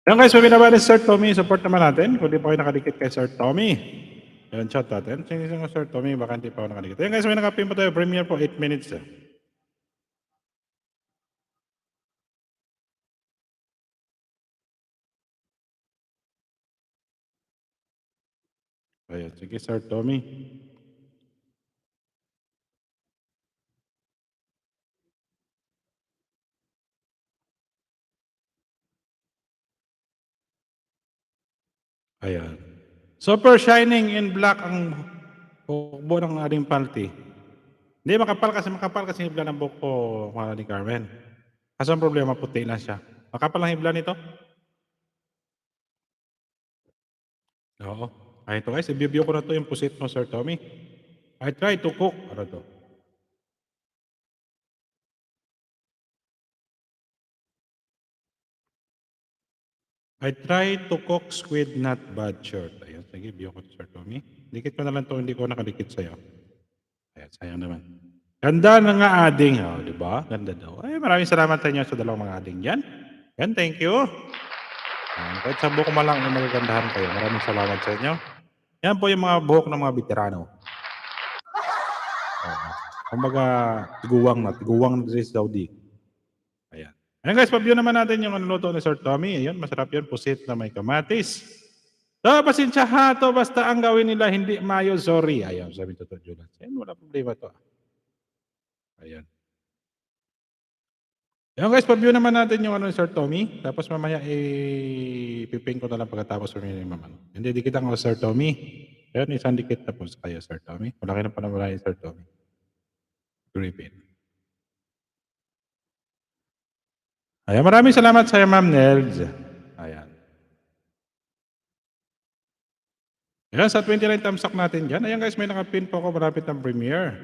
Ayan guys, may binaba ni Sir Tommy. Support naman natin. Kung di pa kayo nakadikit kay Sir Tommy. Ayan, chat natin. Sige nga Sir Tommy, baka hindi pa ako nakadikit. Ayan guys, may nakapin pa tayo. Premiere po, 8 minutes. Ayan, sige Sir Tommy. Ayan. Super shining in black ang hukbo ng ating palti. Hindi, makapal kasi hibla ng buhok ko, mga ni Carmen. Kaso ang problema, puti na siya. Makapal ang hibla nito? Oo. Ay, ito guys, i-view ko na to yung pusit mo, Sir Tommy. I try to cook. Ano to? I try to cook squid not bad short. Ayan, sige, view ko to, Sir Tommy. Dikit ko na lang to, hindi ko nakadikit sa'yo. Ayan, sayang naman. Ganda ng nga ading. Oh, di ba? Ganda daw. Ay, maraming salamat sa inyo sa dalawang mga ading yan. Yan, thank you. Kahit sa buhok mo lang, ay magagandahan kayo. Maraming salamat sa inyo. Yan po yung mga buhok ng mga veterano. Kumbaga, tiguwang na sa Saudi. Ayan. Ayan guys, pag-view naman natin yung anuluto ni Sir Tommy. Ayan, masarap yun. Pusit na may kamatis. So, pasensya ha to. Basta ang gawin nila hindi mayo, sorry. Ayan, sabi to Julas. Ayan, wala problema to. Ayan. Ayan guys, pag-view naman natin yung ano ni Sir Tommy. Tapos mamaya ipiping ko na lang pagkatapos from yung maman. Hindi, dikit ang Sir Tommy. Ayan, isang dikit tapos kaya Sir Tommy. Malaki na pa naman ni Sir Tommy. Repeat. Ayan, maraming salamat sa Ma'am Nels. Ayan. Ayan, sa 29 tamsak natin dyan. Ayan guys, may nakapin po ako malapit ng premiere.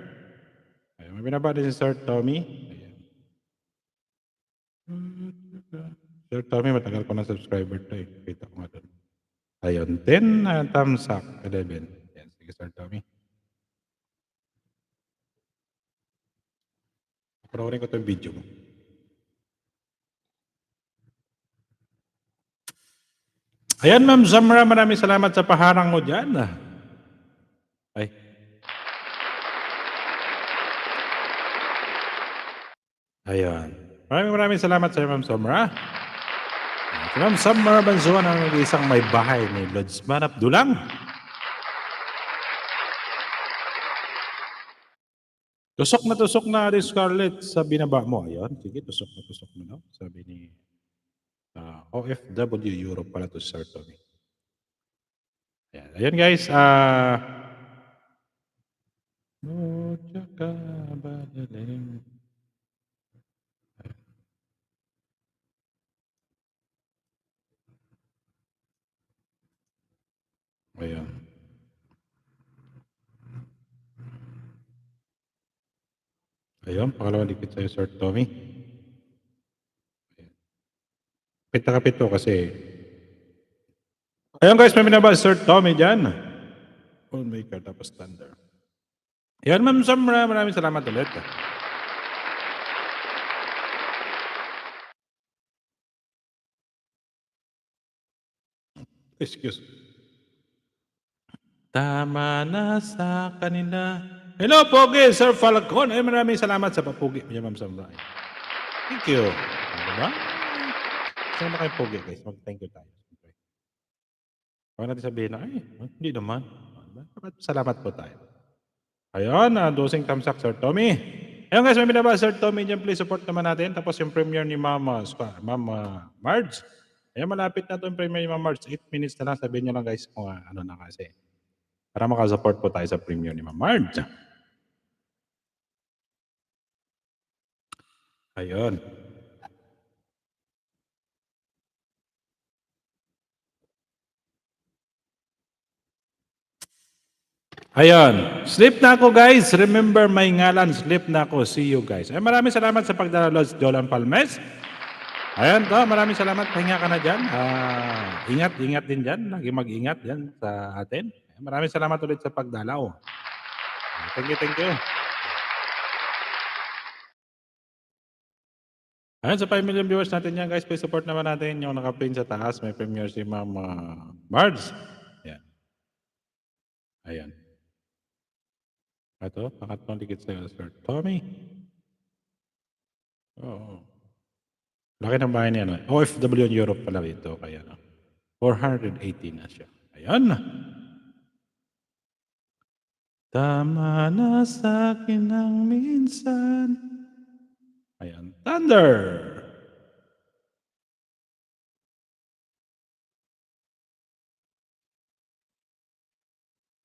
Ayan, may binaba din si Sir Tommy. Ayan. Sir Tommy, matagal ko na subscriber to eh. Kita ko nga doon. Ayun, 10 tamsak, 11. Ayan, sige Sir Tommy. Panoorin ko itong video mo. Ayan, Ma'am Zamra, maraming salamat sa paharang mo dyan. Ay. Ayan. Maraming salamat sa Ma'am Zamra. Si Ma'am Zamra Banzuan ang isang may bahay ni Lodsman Abdulang. Tusok na rin Scarlett sa binaba mo. Ayan, sige, tusok mo na. Sabi ni OFW Europe pala to Sir Tommy. Ayan guys. Ayan. Ayan, pangalawang dikit sa'yo Sir Tommy. Kapit na kapit to kasi. Ayan guys, may binaba Sir Tommy dyan. Maker tapos Thunder. Ayan Ma'am Samra, maraming salamat ulit. Excuse. Tama na sa kanila. Hello, Pogi, Sir Falcon. Ay, maraming salamat sa papugi. Ma'am Samra. Thank you. Diba? Saan na kayo Pogi, guys? Mag-thank you tayo. Huwag natin sabihin na, hindi naman. Salamat po tayo. Ayun, dosing tamsak, Sir Tommy. Ayun guys, may binaba, Sir Tommy. Diyan, please support naman natin. Tapos yung premiere ni Ma'am Marge. Ayun, malapit na ito yung premiere ni Ma'am Marge. 8 minutes na lang. Sabihin nyo lang guys kung ano na kasi. Para makasupport po tayo sa premiere ni Ma'am Marge. Ayun. Ayun. Sleep na ako guys. Remember my ngalan. Sleep na ako. See you guys. Ay, maraming salamat sa pagdalo Jolan Palmes. Ayun to. Maraming salamat. Pahinga ka na dyan. Ingat din dyan. Lagi mag-ingat dyan sa atin. Ay, maraming salamat ulit sa pagdalaw. Thank you. Ayun, sa 5 million viewers natin yan guys. Please support naman natin yung naka-pin sa taas. May premiere si Ma'am Marge. Ayan. Ito, pangatlong dikit sa Sir Tommy. Oo. Laki ng bahay niya. OFW in Europe pala ito. Kaya 480 na siya. Ayan. Tama na sa akin ng minsan. Ayan. Thunder!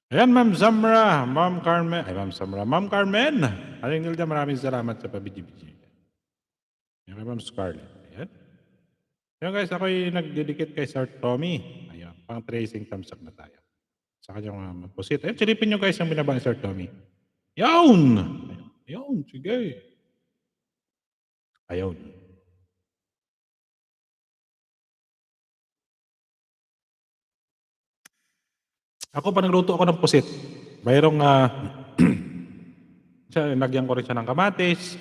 Ayan, Ma'am Zamra, Ma'am Carmen. Ay, Ma'am Zamra. Ma'am Carmen. Aling Nilda, maraming salamat sa pabidibidyo. Ayan, Ma'am Scarlett. Ayan. Ayan guys, ako'y nagdedicate kay Sir Tommy. Ayan, pang tracing thumbs up na tayo. Sa kanyang pusit. Ayan, silipin nyo guys ang binaba ni Sir Tommy. Ayan! Ayan, sige. Ayan. Ako pa nagluto ako ng pusit. Mayroong Siya, lagyan ko rin siya ng kamatis.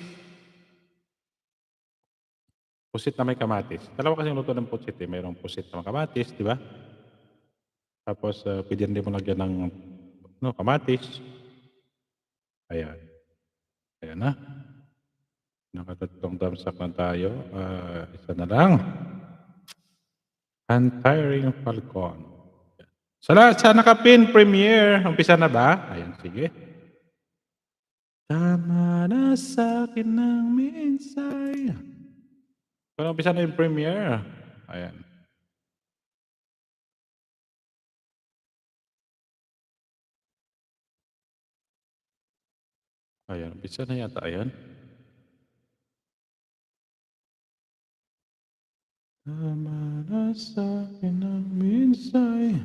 Pusit na may kamatis. Dalawa kasing luto ng pusit eh. Mayroong pusit na kamatis, di ba? Tapos pwede rin mo lagyan ng kamatis. Ayan. Ayan na. Nakatatlong thumbs up na tayo. Isa na lang. Untiring Falcon. Sa nakapin premiere, umpisa na ba? Ayan, sige. Tama na sa akin ng minsay. Kung umpisa na yung premiere. Ayan. Ayan, umpisa na yata. Ayan. Tama na sa akin ng minsay.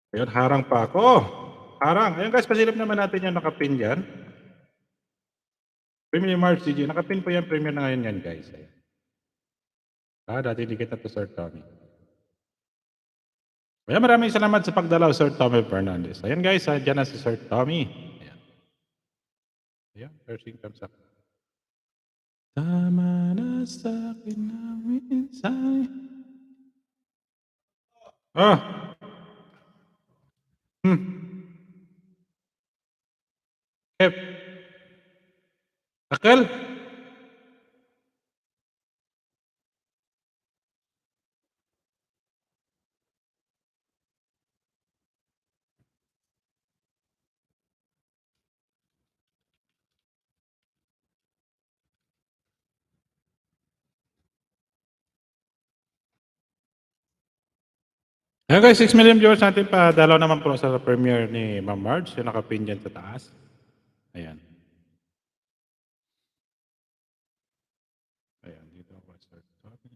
Ayun, harang pa ako. Harang. Ayun guys, pasilip naman natin yung nakapin dyan. Premiere ni March CG. Nakapin po yung premiere na ngayon yan guys. Ayun. Dati hindi kita to Sir Tommy. Kaya maraming salamat sa pagdalaw Sir Tommy Fernandez. Ayun guys, dyan na si Sir Tommy. Ayan. Ayan, first comes up. Tama na sa akin ng minsay. Hep. Akal? Ayan guys, 6 million viewers natin pa. Dalaw naman po sa premiere ni Ma'am Marge. Yung nakapin dyan sa taas. Ayan. Ayan, dito ako start talking.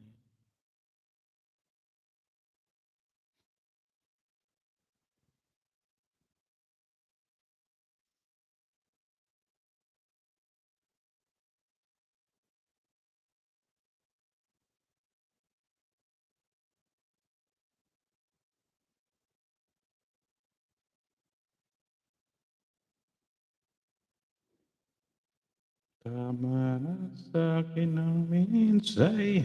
Tama na sa akin ng minsay.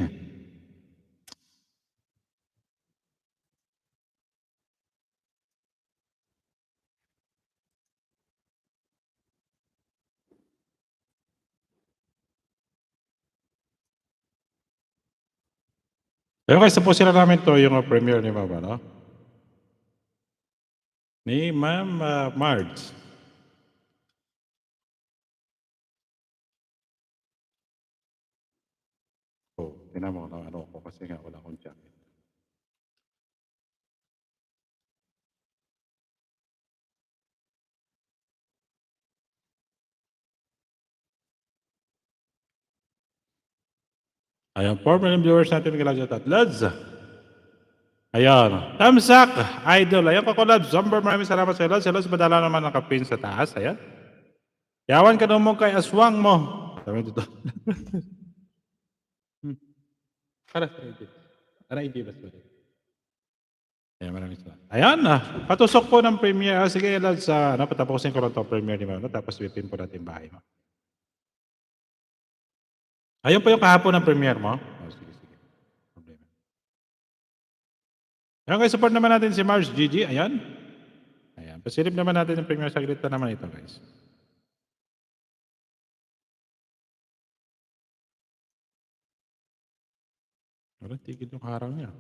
Pero guys, tapusin na namin to yung premiere ni Mama, no? Ni Ma'am Marge. Oh, tinan mo na ano ko kasi nga wala akong jacket. Ayan, 4 million viewers natin naglalagay at Lods. Ayan. Thumbs up, idol. Ayan, Kokolab. Zomber, maraming salamat sa Lods. Si Lods, badala naman nakapin sa taas. Ayan. Yawan ka mo kay aswang mo. Sabi dito. Para sa ID. Para ID ba sa Ayan, maraming salamat. Ayan, patusok po ng premiere. Sige, Lods, patapusin ko lang ito premiere ni Mama. Tapos wipin po natin bahay mo. Ayun po yung kahapon ng premiere mo. Oh, sige, sige. Problema. Ayan guys, support naman natin si Mars GG. Ayan. Ayan. Pasilip naman natin yung premiere. Saglit na naman ito guys. Wala, tigil yung harang niya.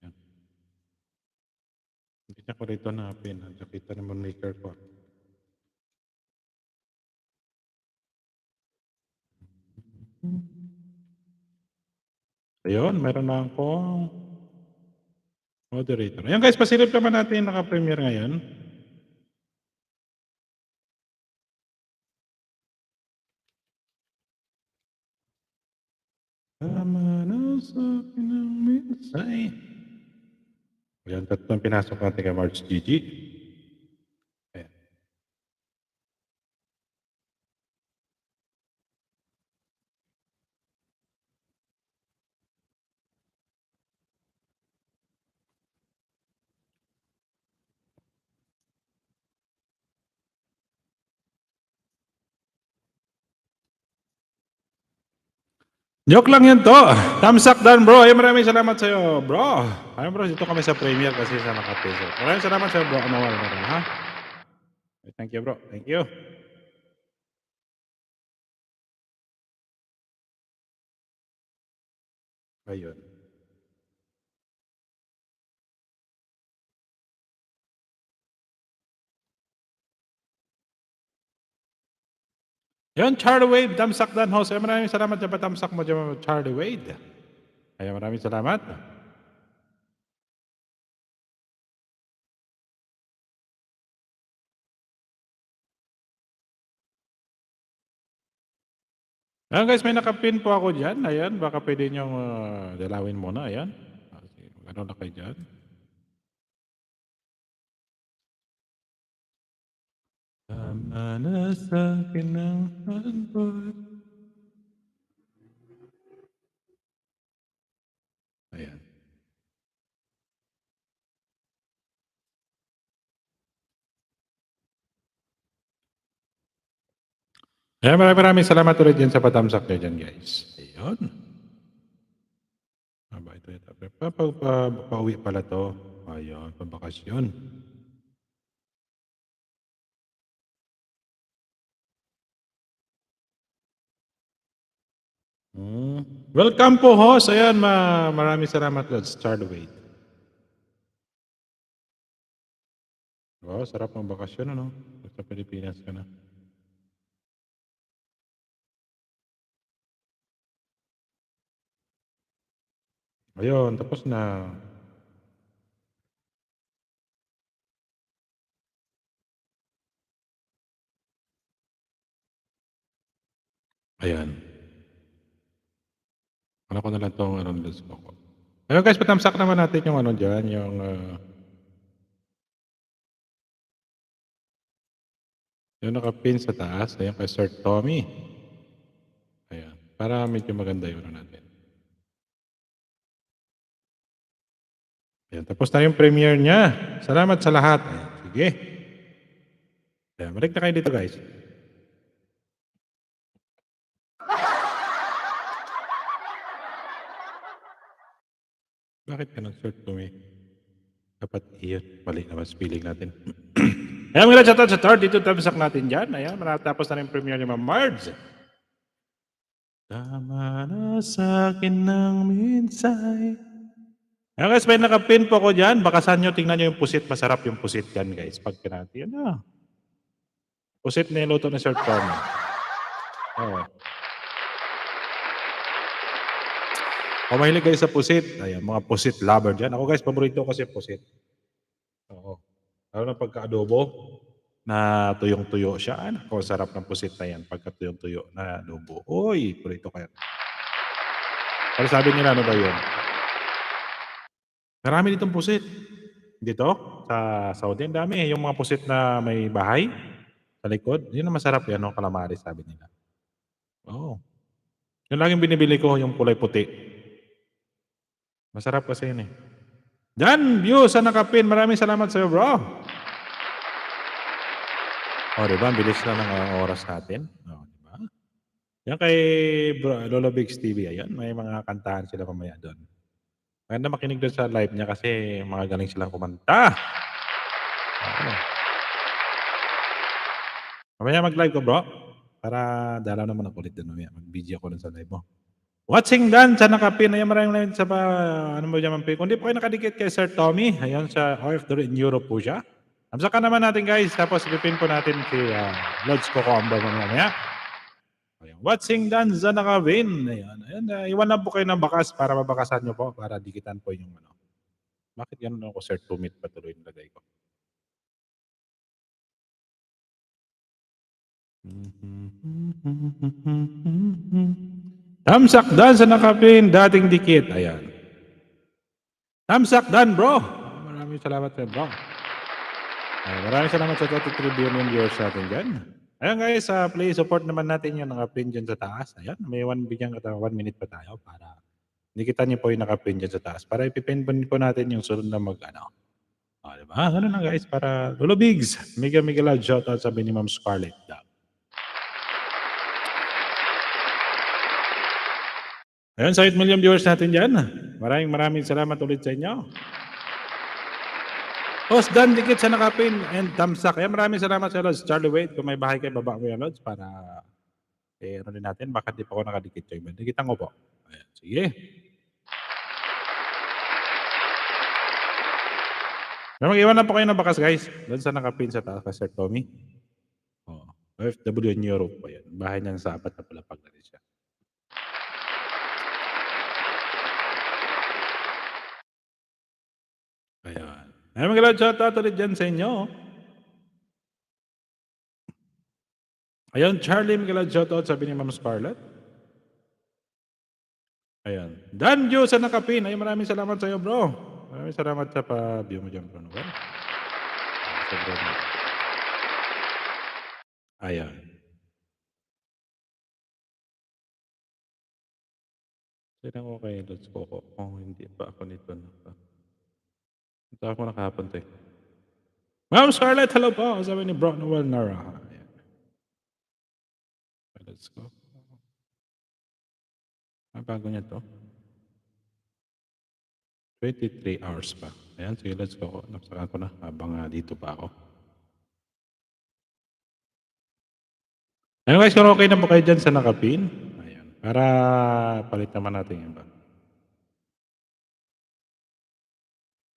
Ayan. Hindi niya ko rito na-pin. Nakita naman maker ko. Ayun, meron na akong moderator. Ayan guys, pasilip naman natin naka-premiere ngayon. Tama na sa akin ang minsay. Ayan, tatlong pinasok natin kay March GG. Ayan. Joke lang yan to. Thumbs up dan bro. Ay maraming salamat sa'yo bro. Ay bro, dito kami sa premiere kasi sa nakapiso. Maraming salamat sa'yo bro. Ano wala na ha? Thank you bro. Thank you. Ayun. Yun, Charlie Wade, tamsak dan host. Ay maraming salamat sa patamsak mo dyan, Charlie Wade. Ay maraming salamat. Ayan guys, may nakapin po ako dyan. Ayan, baka pwede niyong dalawin muna. Ayan. Ano na kayo dyan? Tama na sa akin ang hanbot. Ayan. Ayan, maraming salamat ulit dyan sa patamsak nyo dyan guys. Ayun. Aba, ito yata. Pauwi pala to. Ayun, pabakasyon. Welcome po host. Ayan, maraming salamat Lods Charlie Wade. Wow, sarap ng bakasyon ano. Sa Pilipinas ka na. Ayun, tapos na. Ayan. Ano ko na lang itong ano, Lods ko. Ayun guys, patamsak naman natin yung ano dyan, yung nakapin sa taas. Ayan kay Sir Tommy. Ayan. Para medyo maganda yung ano natin. Ayan. Tapos na yung premiere niya. Salamat sa lahat. Ayan. Sige. Ayan. Balik na kayo dito guys. Bakit ganun, Sir Tommy? Dapat iyon. Mali naman spelling natin. Ayan, mga chat sa third. Dito tamsak natin dyan. Ayan, tapos na yung premiere ni Ma'am Marge. Tama na sa akin ng minsay. Ayan guys, may nakapin po ko dyan. Bakasan nyo, tingnan nyo yung pusit. Masarap yung pusit dyan guys. Pag pinati, yan na. Pusit na iluto ni Sir Tommy. Oo. Kung mahilig kayo sa pusit, ayan, mga pusit lover dyan. Ako guys, paborito ko kasi pusit. Oo. Lalo na pagka-adobo, na tuyong-tuyo siya. Ako, sarap ng pusit na yan. Pagka tuyong-tuyo na adobo. Uy, paborito kayo. Pero sabi nila, ano ba yun? Marami ditong pusit. Dito, sa Saudi, ang dami. Yung mga pusit na may bahay, sa likod, yun ang masarap yan, no? Calamari, sabi nila. Oo. Yun laging binibili ko, yung kulay puti. Masarap kasi yun eh. Jan, view sa nakapin. Maraming salamat sa iyo, bro. O, diba? Ang bilis na ng oras natin. O, diba? Yan kay bro, Lolo Bigs TV. Ayan, may mga kantahan sila mamaya doon. Maganda makinig doon sa live niya kasi mga galing silang kumanta. Oo. Mamaya mag-live ko, bro. Para dalaw naman ako ulit doon mamaya. Mag-video ako doon sa live mo. Watching dan sa nakapin. Ayan, maraming sa ano mo dyan, kung di po kayo nakadikit kay Sir Tommy, ayan sa OFW in Europe po siya. Tamsakan naman natin guys, tapos ipipin po natin si Lods Cocombo mamaya. Ayan, watching dan sa nakapin. Ayan, ayan, iwan na po kayo ng bakas para mabakasan nyo po, para dikitan po yung ano. Bakit ganun ako Sir Tommy patuloy nilagay ko? Tamsak dan sa nakapin, dating dikit. Ayan. Tamsak dan, bro. Maraming salamat sa bro. Maraming salamat sa 23 billion viewers natin dyan. Ayan guys, please support naman natin yung nakapin dyan sa taas. Ayan, may 1 minute pa tayo para dikitan niyo po yung nakapin dyan sa taas. Para ipipin po natin yung sunod na mag-ano. Diba? Ganun lang guys, para Lolo Bigs. Mega love shoutout sabi ni Ma'am Scarlett. Ayun, sa 8 million viewers natin dyan. Maraming salamat ulit sa inyo. Host Dan, dikit sa nakapin and tamsak. Ayan, maraming salamat sa Lods. Charlie, wait, kung may bahay kayo, baba mo yan, Lods, para ano din natin. Baka di pa ako nakadikit kayo. Dikitan ko po. Ayan, sige. Mag-iwan na po kayo ng bakas, guys. Doon sa nakapin sa taas, Sir Tommy. Oh, OFW in Europe po yan. Bahay niyan sa apat na palapag na rin siya. Ayan. Ay, mag-alad shoutout ulit dyan sa inyo. Ayan, Charlie, mag-alad shoutout, sabi ni Ma'am Scarlett. Ayan. Danjo sa nakapin. Ay, maraming salamat sa iyo, bro. Maraming salamat sa pa-view mo dyan, bro. Noel. Ayan. Tignan ko kay Lods Coco. Oh, hindi pa ako nito. Ito ako nakahapon, te. Ma'am Scarlett, hello po. Sabi ni Bro Noel Nara. Ayan. Let's go. Bago niya to. 23 hours pa. Ayan, sige, let's go. Napsakan ko na habang dito pa ako. Ayan guys, kung okay na po kayo dyan sa nakapin. Ayan, para palit naman natin yung iba.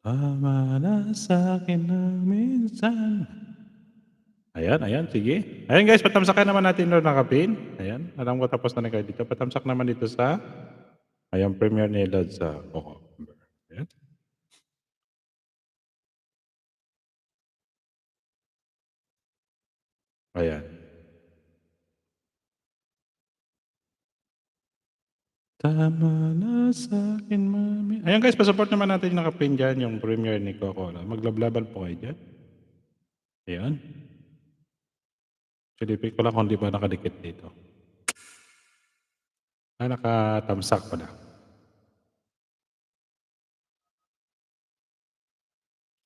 Tama na sa akin na minsan. Ayan, sige. Ayan guys, patamsakan naman natin yung nakapin. Ayan, alam ko tapos na kayo dito. Patamsak naman dito sa premiere ni Lods sa Coco. Ayan. Ayan. Tama na sa akin, mami. Ayan guys, pasupport naman natin yung nakapin dyan, yung premiere ni Coco. Maglablaban po kayo dyan. Ayan. Silipin ko lang kung di ba nakadikit dito. Nakatamsak pa na.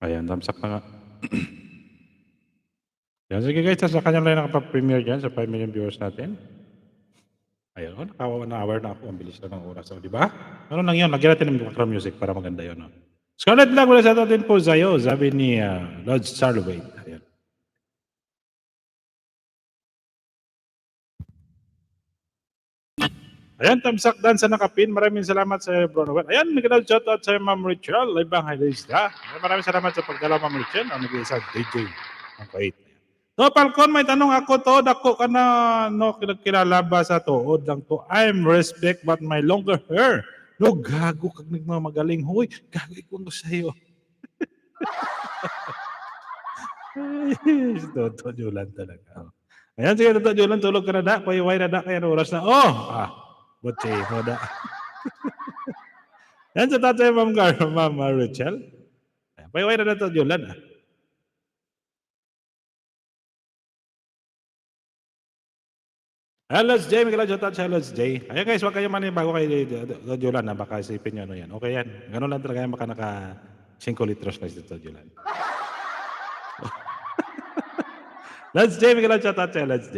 Ayan, tamsak na nga. Ayan, sige guys, sa kanya lang nakapa-premiere dyan sa 5 million viewers natin. Ayun, naka-1 hour na ako. Ang bilis na ng oras. So, di ba? Ano lang yun? Lagyan natin ng background music para maganda yun. No? Scarlett lang, wala sa atin po sa'yo. Sabi ni Lods Charlie. Ayan. Ayan, tamsak dan sa nakapin. Maraming salamat sa Bro Noel. Ayan, nagandang shoutout sa Ma'am Rachel. Evangelista. Maraming salamat sa pagdala, Ma'am Rachel. Ang nag-iisa DJ. Ang kait. So, Falcon, may tanong ako to. Dako ka na kilala ba sa tuod lang to? I'm respect but my longer hair. No, gago kag nagmamagaling. Hoy, gago ko sa'yo. Toto Julan talaga. Ayan, sige, Toto Julan, tulog ka na da. Kuya na da, kaya oras na. Oh! Butche, moda. Yan sa tatay Ma'am Rachel. Paiway na Toto Julan. Lods J, may kailangan shoutout sa Lods J. Ayan guys, huwag kayo bago kayo Toto Julan na baka isipin nyo ano yan. Okay yan. Ganun lang talaga yan, baka naka 5 litros na si Toto Julan. Lods J, may kailangan shoutout sa Lods J.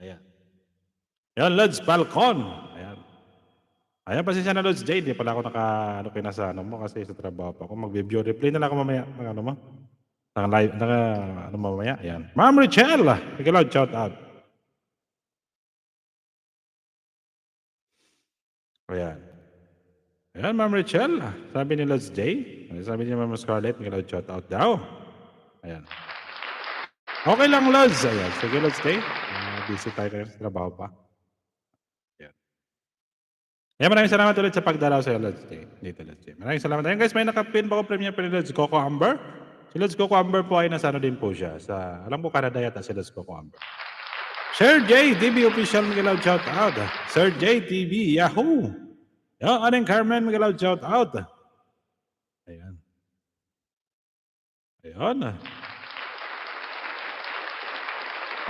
Ayan. Ayan, Lods Falcon. Ayan. Ayan, pasensya na Lods J. Hindi pala ako naka-ano sa ano mo kasi sa trabaho pa ako. Mag-video replay na lang ako mamaya. Ano mo? Naka-live, ano mamaya. Ayan. Ma'am Rachel. Ikaw shout out. Ayan. Ayan, Ma'am Rachel. Sabi ni Lods J. Sabi ni Ma'am Scarlett, ikaw shout out daw. Ayan. Okay lang, Lods. Ayan. Sige, Lods J. Busy tayo kayo sa trabaho pa. Ayan. Ayan, maraming salamat ulit sa pagdalaw sa Lods J. Dito, Lods J. Maraming salamat. Ayan guys, may nakapin pa ko premiere pa ni Lods Coco Amber. Si Lods Coco Amber po ay nasa ano din po siya. Sa, alam ko, Canada yata si Lods Coco Amber. Sir J TV official, Miguel shout out. Sir J TV, Yahoo! Yung Aneng Carmen, Miguel shout out. Ayan. Ayan.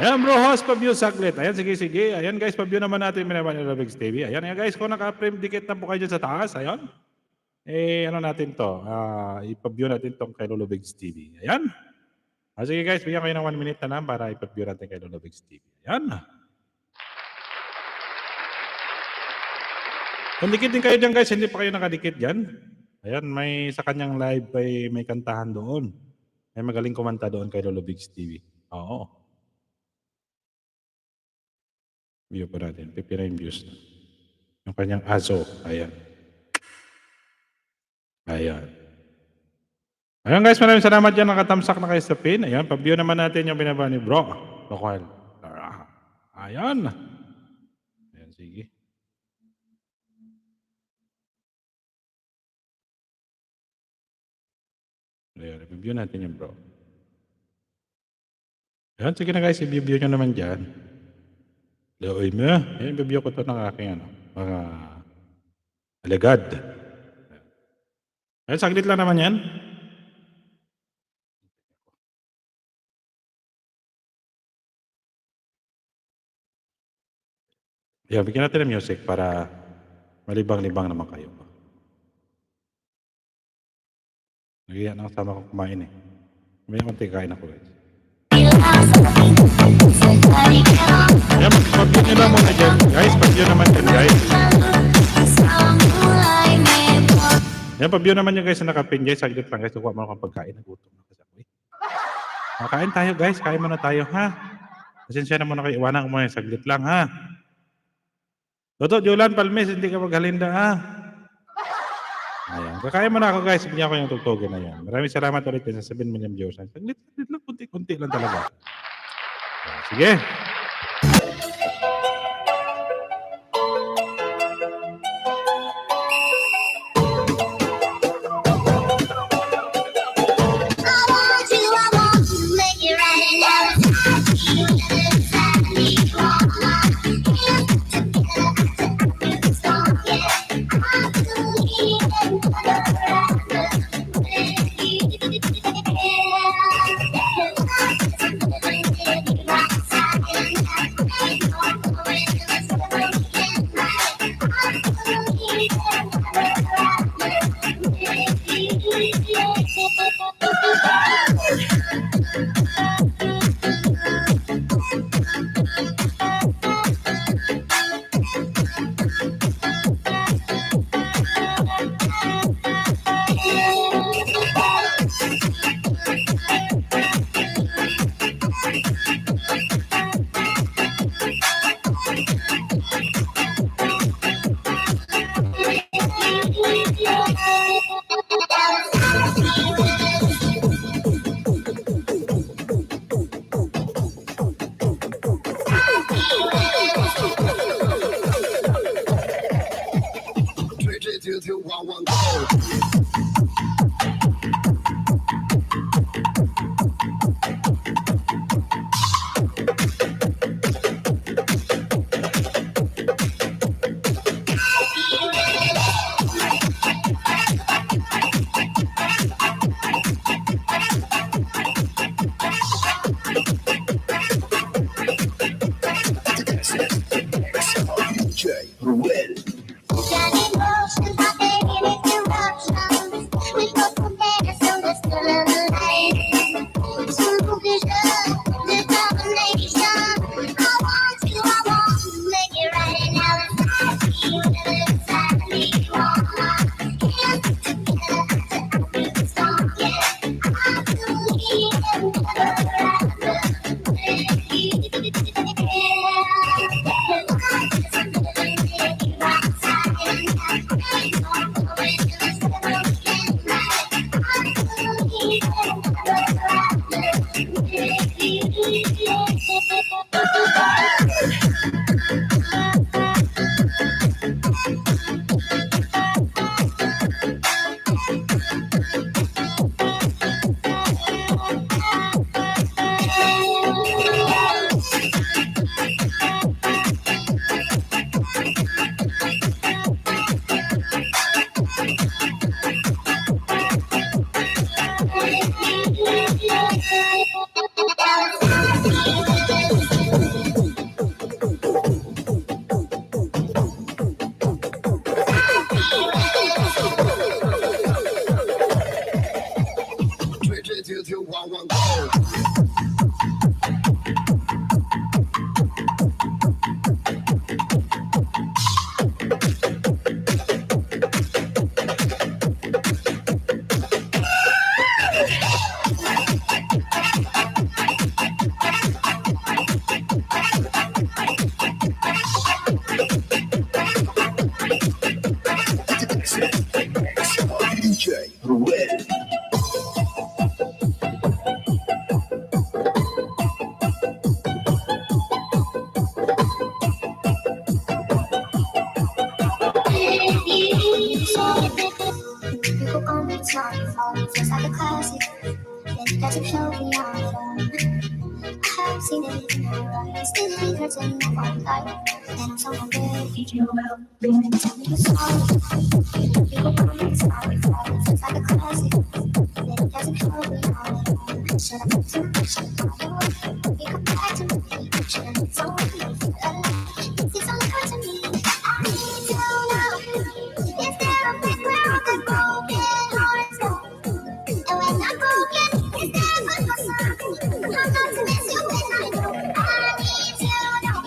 Ayan bro, host, pa-view saglit. Ayan, sige. Ayan guys, pa-view naman natin minaman yung Lovex TV. Ayan guys, kung naka-frame dikit na po kayo dyan sa taas, ayan. Ano natin to? Ipa-view natin tong kay Lovex TV. Ayan. Sige guys, bigyan kayo ng 1 minute na lang para ipag-view natin kay Lolo Bigs TV. Ayan. Kung dikit din kayo dyan guys, hindi pa kayo nakadikit dyan. Ayan, may sa kanyang live may kantahan doon. May magaling kumanta doon kay Lolo Bigs TV. Oo. View po natin, 59 views na. Yung kanyang aso, ayan. Ayan. Ayan guys, maraming salamat dyan. Nakatamsak na kayo sa pin. Ayan, pag-view naman natin yung binaba ni Bro. Lokal. Ayan. Ayan, sige. Ayan, i-view natin yung Bro. Ayan, sige na guys, i-view nyo naman dyan. Leoy mo. Ayan, i-view ko ito ng aking mga alagad. Ayan, saglit lang naman yan. Ayan, bigyan natin ng music para malibang-libang naman kayo. Nagiyan ang sama ko kumain eh. May konti kain ako guys. Ayan, pag-view nyo lang muna dyan. Guys, pag-view naman dyan guys. Ayan, pag-view naman nyo guys na nakapin guys. Saglit lang guys, kukuha mo akong pagkain. Nagutom na kasi ako eh. Makain tayo guys, kain muna tayo ha. Pasensya na muna kayo, iwanan ko muna. Saglit lang ha. Toto, Julan, Palmes, hindi ka maghalinda ha. Ayan, kakain mo na ako guys, bigyan ko yung tugtugin na yan. Maraming salamat ulit sa 7 million views. Saglit lang, kunti-kunti lang talaga. Ayan, sige. Ruel. DJ Ruel. People call me Tommy, feels like a classic. It doesn't show me on it all. I have seen it in your eyes, still it hurts in my one life. And I'm so hungry. Tell me you're sorry. People call me Tommy, feels like a classic. It doesn't show me on it all. Should I get too much on your way? You come back to me, should I get so alive? It's so hard to me. I need to know. Is there a place where all the broken hearts go? And when I'm broken, is there a good sign? I'm not to miss you when I know. I need to know.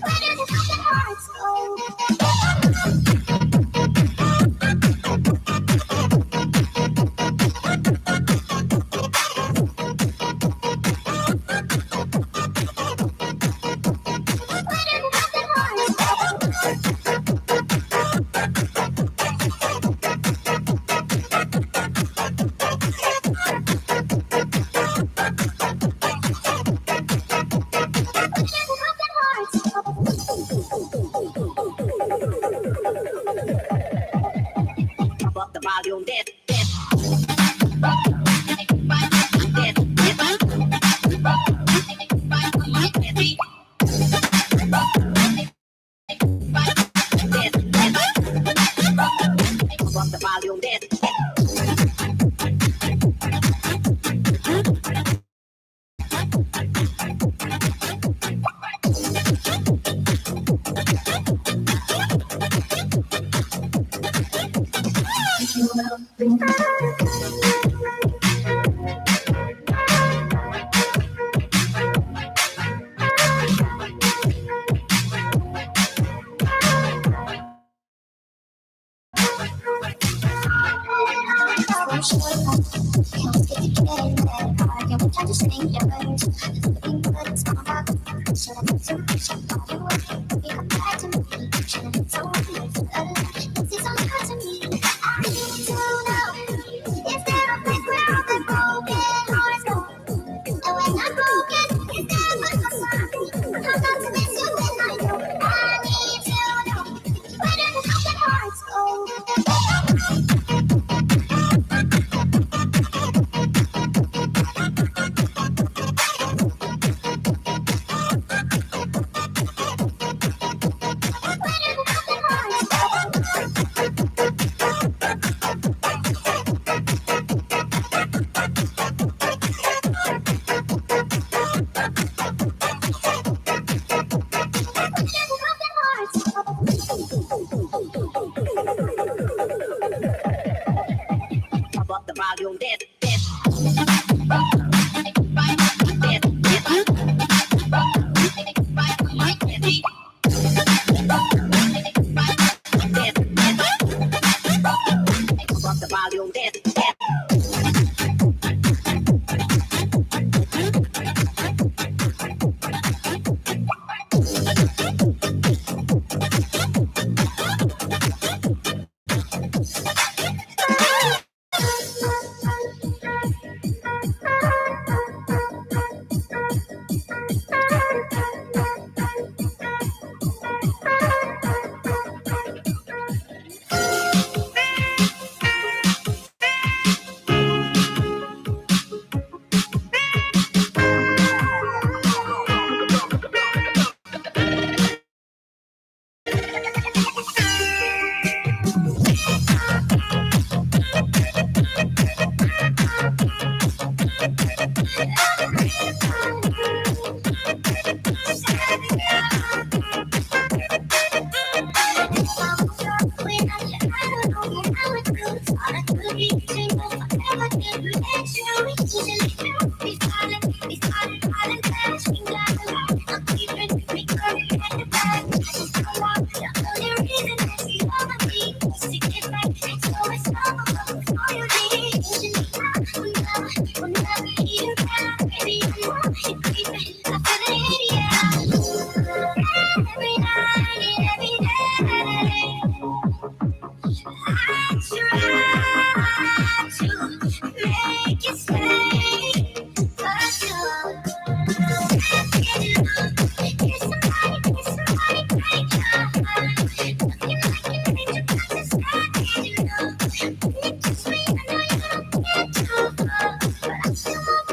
Where do the broken hearts Up the volume, this. Up the volume, this. Up the volume, this. Up the volume, this. Every night and every day, I try. to make you stay, but here's somebody break your heart. Looking like an angel, but it's not angel. When you kiss me, I know you don't get too far, but I still want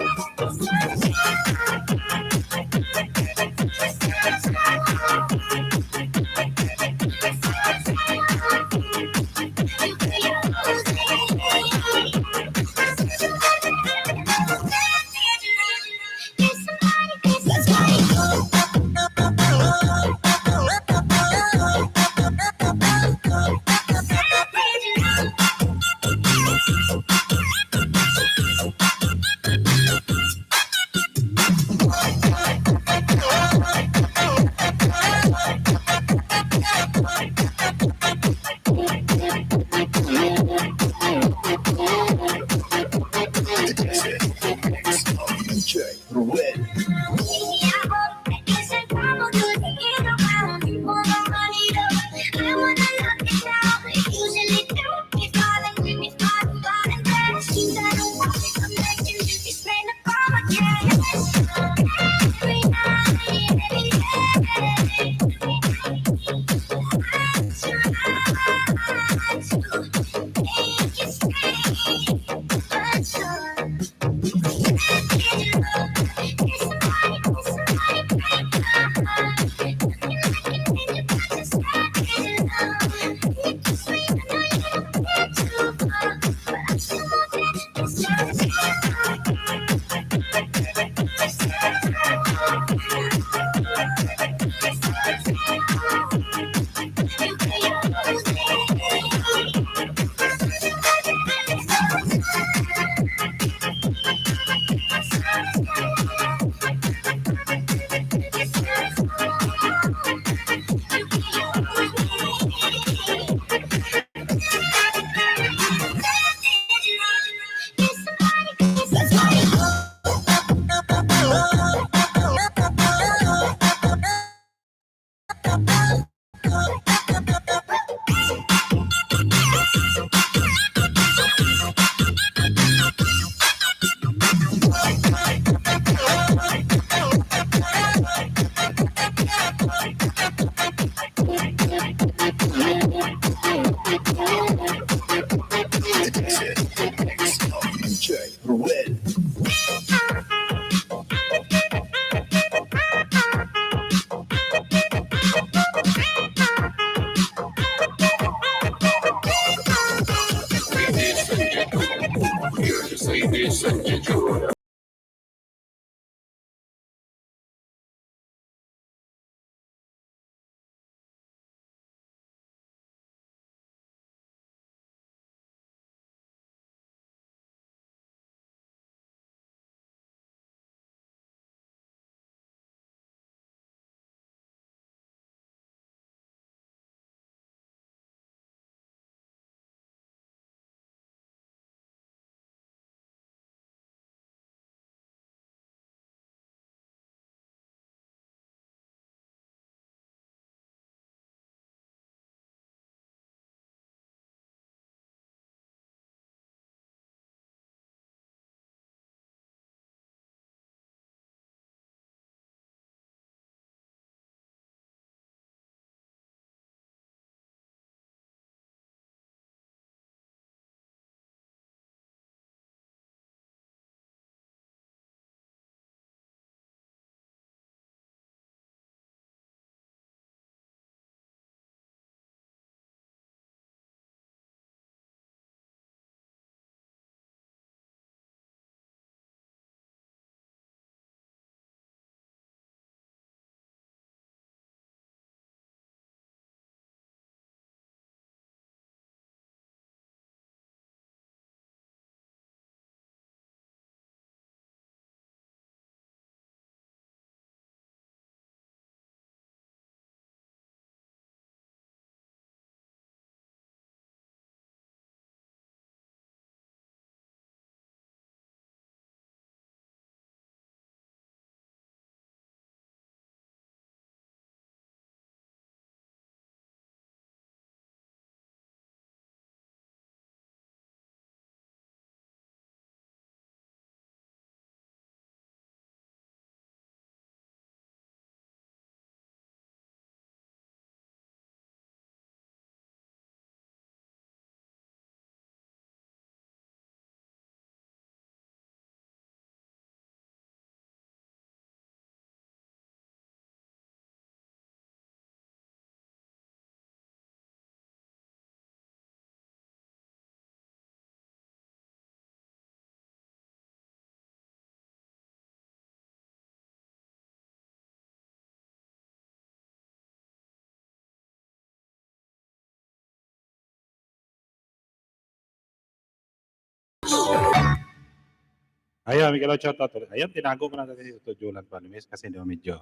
Ayan, Miguel shoutout ulit. Ayan, tinago ko na natin si Tito Julan Palmes kasi medyo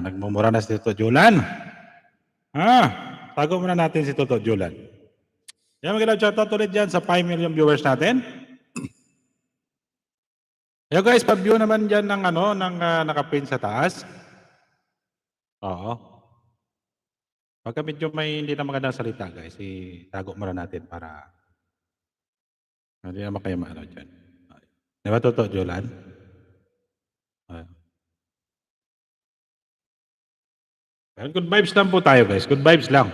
nagmumura na si Tito Julan. Tago muna natin si Tito Julan. Ayan, Miguel shoutout ulit dyan sa 5 million viewers natin. Ayan guys, pa-view naman dyan ng nakapin sa taas. Oo. Pagka medyo may hindi na magandang salita guys, itago muna natin para hindi naman kayo maano dyan. Di ba Tito Julan? Good vibes lang po tayo guys, good vibes lang.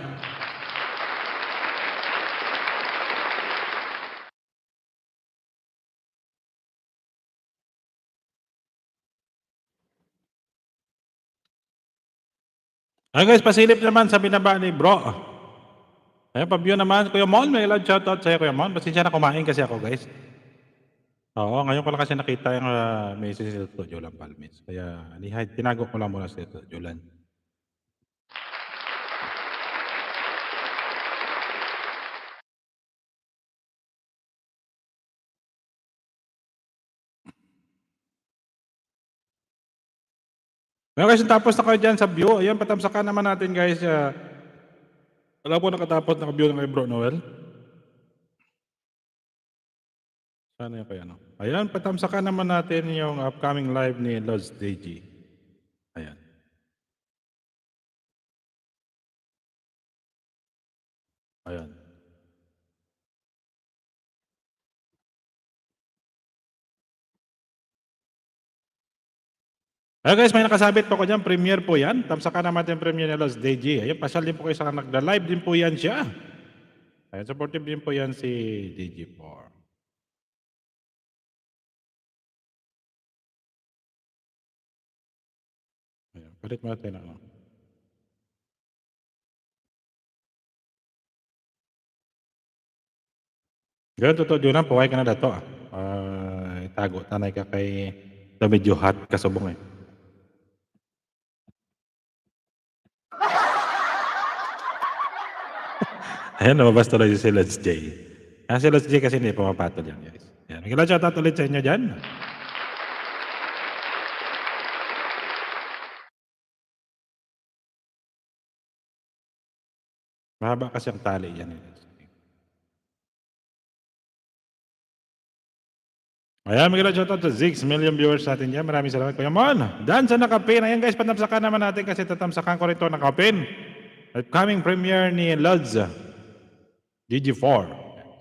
Ay guys, pasilip naman sa binaba ni bro. Ayun, pa-view naman. Kuya Mon, may love shoutout sa'yo Kuya Mon. Pasensya na kumain kasi ako guys. Oo, ngayon ko lang kasi nakita yung message ni Tito Julan Palmes. Kaya tinago ko lang muna si Tito Julan. Ngayon guys, tapos na kayo dyan sa view. Ayan, patamsakan naman natin guys. Wala po nakatapos naka-view ng kay Bro Noel. Sana yung kaya no? Ayan, patamsakan naman natin yung upcoming live ni Lods DJ. Ayan. Ayan. Ayan guys, may nakasabit po ko dyan. Premiere po yan. Tamsakan naman yung premiere ni Lods DJ. Ayan, pasyal din po kayo sa nagda-live din po yan siya. Ayan, supportive din po yan si DJ4. Ayan, palit mo natin ano. Ganun totoo dyan ang puway ka na dato. Itago tanay ka kay medyo hot kasubong eh. Ayan, lumabas tuloy si Lods J. Si Lods J kasi hindi pumapatol yan guys. Ayan, magkala shoutout ulit sa inyo dyan. Mahaba kasi ang tali yan. Ayan, magkala shoutout sa 6 million viewers natin dyan. Maraming salamat Kuya Mon. Dan sa nakapin. Ayan guys, patamsakan naman natin kasi tatamsakan ko rin ito nakapin. Upcoming premiere ni Lods DG4.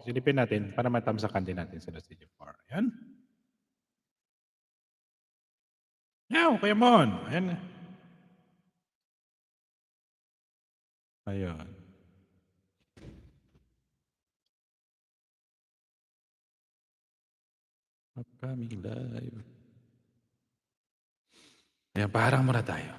Silipin natin para matamsakan din natin sila sa DG4. Ayan. Yaw, Kuya Mon. Ayan. Ayan. Upcoming live. Ayan, parang muna tayo.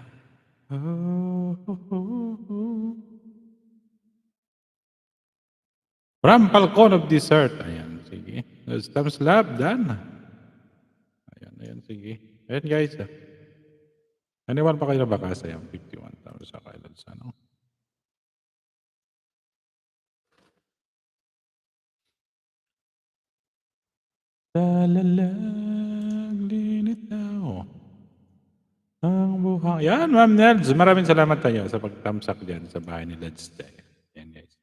From Falcon of Desert. Ayan, sige. Thumbs up, done. Ayan, sige. Ayan guys. Anyone pa kayo na bakas? Ayan, 51,000 sa kailan sa ano. Dalalang linitaw ang buhang. Yan, Ma'am Nels. Maraming salamat tayo sa pagtamsak dyan sa bahay ni Lods Day. Yan, guys.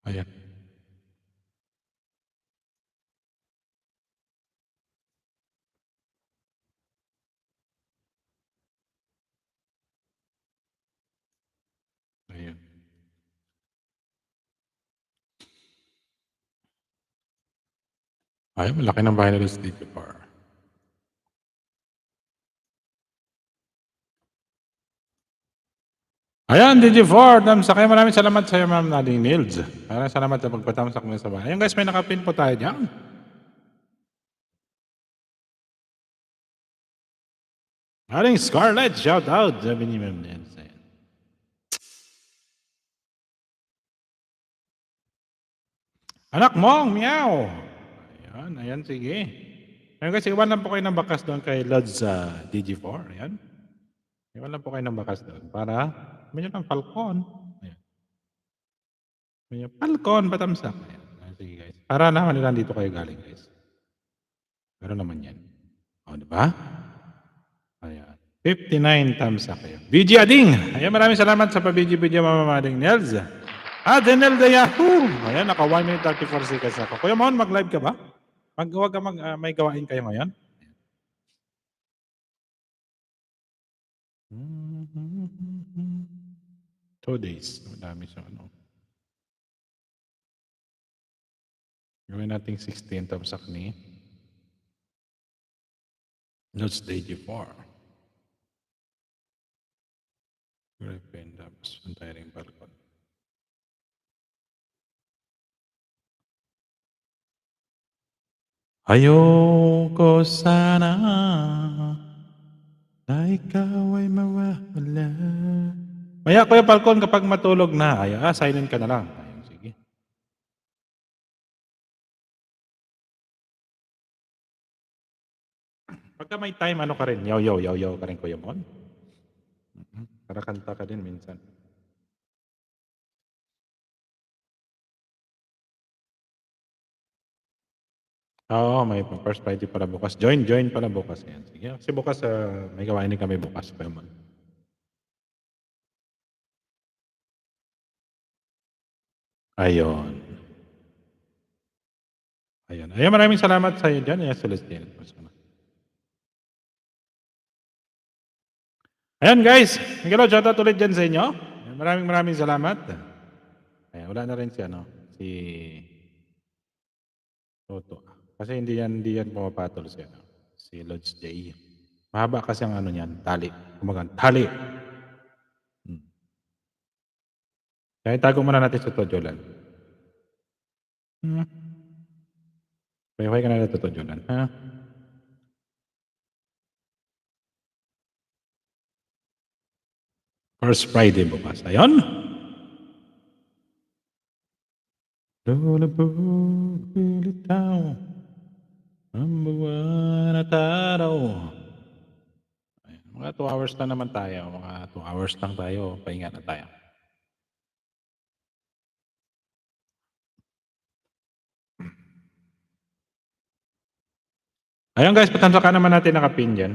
Ayan. Ayan. Ay, malaki ng bahay nila sa DG4. Ayan, DG4. Tamsak. Maraming salamat sa iyo, Ma'am Nadine Nils. Maraming salamat sa pagpatamsak mo sa bahay. Ayan guys, may nakapin po tayo dyan. Aling Scarlett, shout out. Sabi ni Ma'am Nils. Anak mong, meow. Ayan, sige. Ayun guys, iwan lang po kayo ng bakas doon kay Lods DG4. Ayan. Iwan lang po kayo ng bakas doon para may ng Falcon. Ayan. May Falcon, patamsak. Ayan. Sige guys. Para naman nila dito kayo galing guys. Pero naman yan. O, di ba? Ayan. 59 thumbs up kayo. BG Ading! Ayan, maraming salamat sa pa-BG video mamamading Nels. Denel de Yahoo! Ayan, naka 1 minute 34 seconds ako. Kuya Mon, mag-live ka ba? May gawain kayo ngayon? Two days. Madami siya. Ano. Gawin natin 16 thumbs up ni Notes DG4. Griffin Dubs, Untiring Balcon. Ayoko sana na ikaw ay mawawala. Maya Kuya Falcon, kapag matulog na, silent ka na lang. Ayun, sige. Pagka may time, ano ka rin? Yaw ka rin, Kuya Mon. Para kanta ka din minsan. Oo, may first Friday pala bukas. Join pala bukas. Yan. Sige, kasi bukas may gawain din kami bukas. Kuya Mon. Ayun. Ayun, maraming salamat sa iyo dyan. Yes, Celestine. Ayan guys, Miguel, shoutout ulit dyan sa inyo. Maraming salamat. Ayan, wala na rin si Toto. Kasi hindi yan pumapatol si Lodge J. Mahaba kasi ang niyan, tali. Kumagan, tali. Kaya tago muna natin sa Tojolan. Payaway ka na natin sa Tojolan. Ha? First Friday bukas. Ayun. Lulubog, pilitaw, ang buwan at araw. Ayun. Mga 2 hours na naman tayo. Mga 2 hours lang tayo. Pahinga na tayo. Ayun guys, patansakan naman natin nakapin dyan.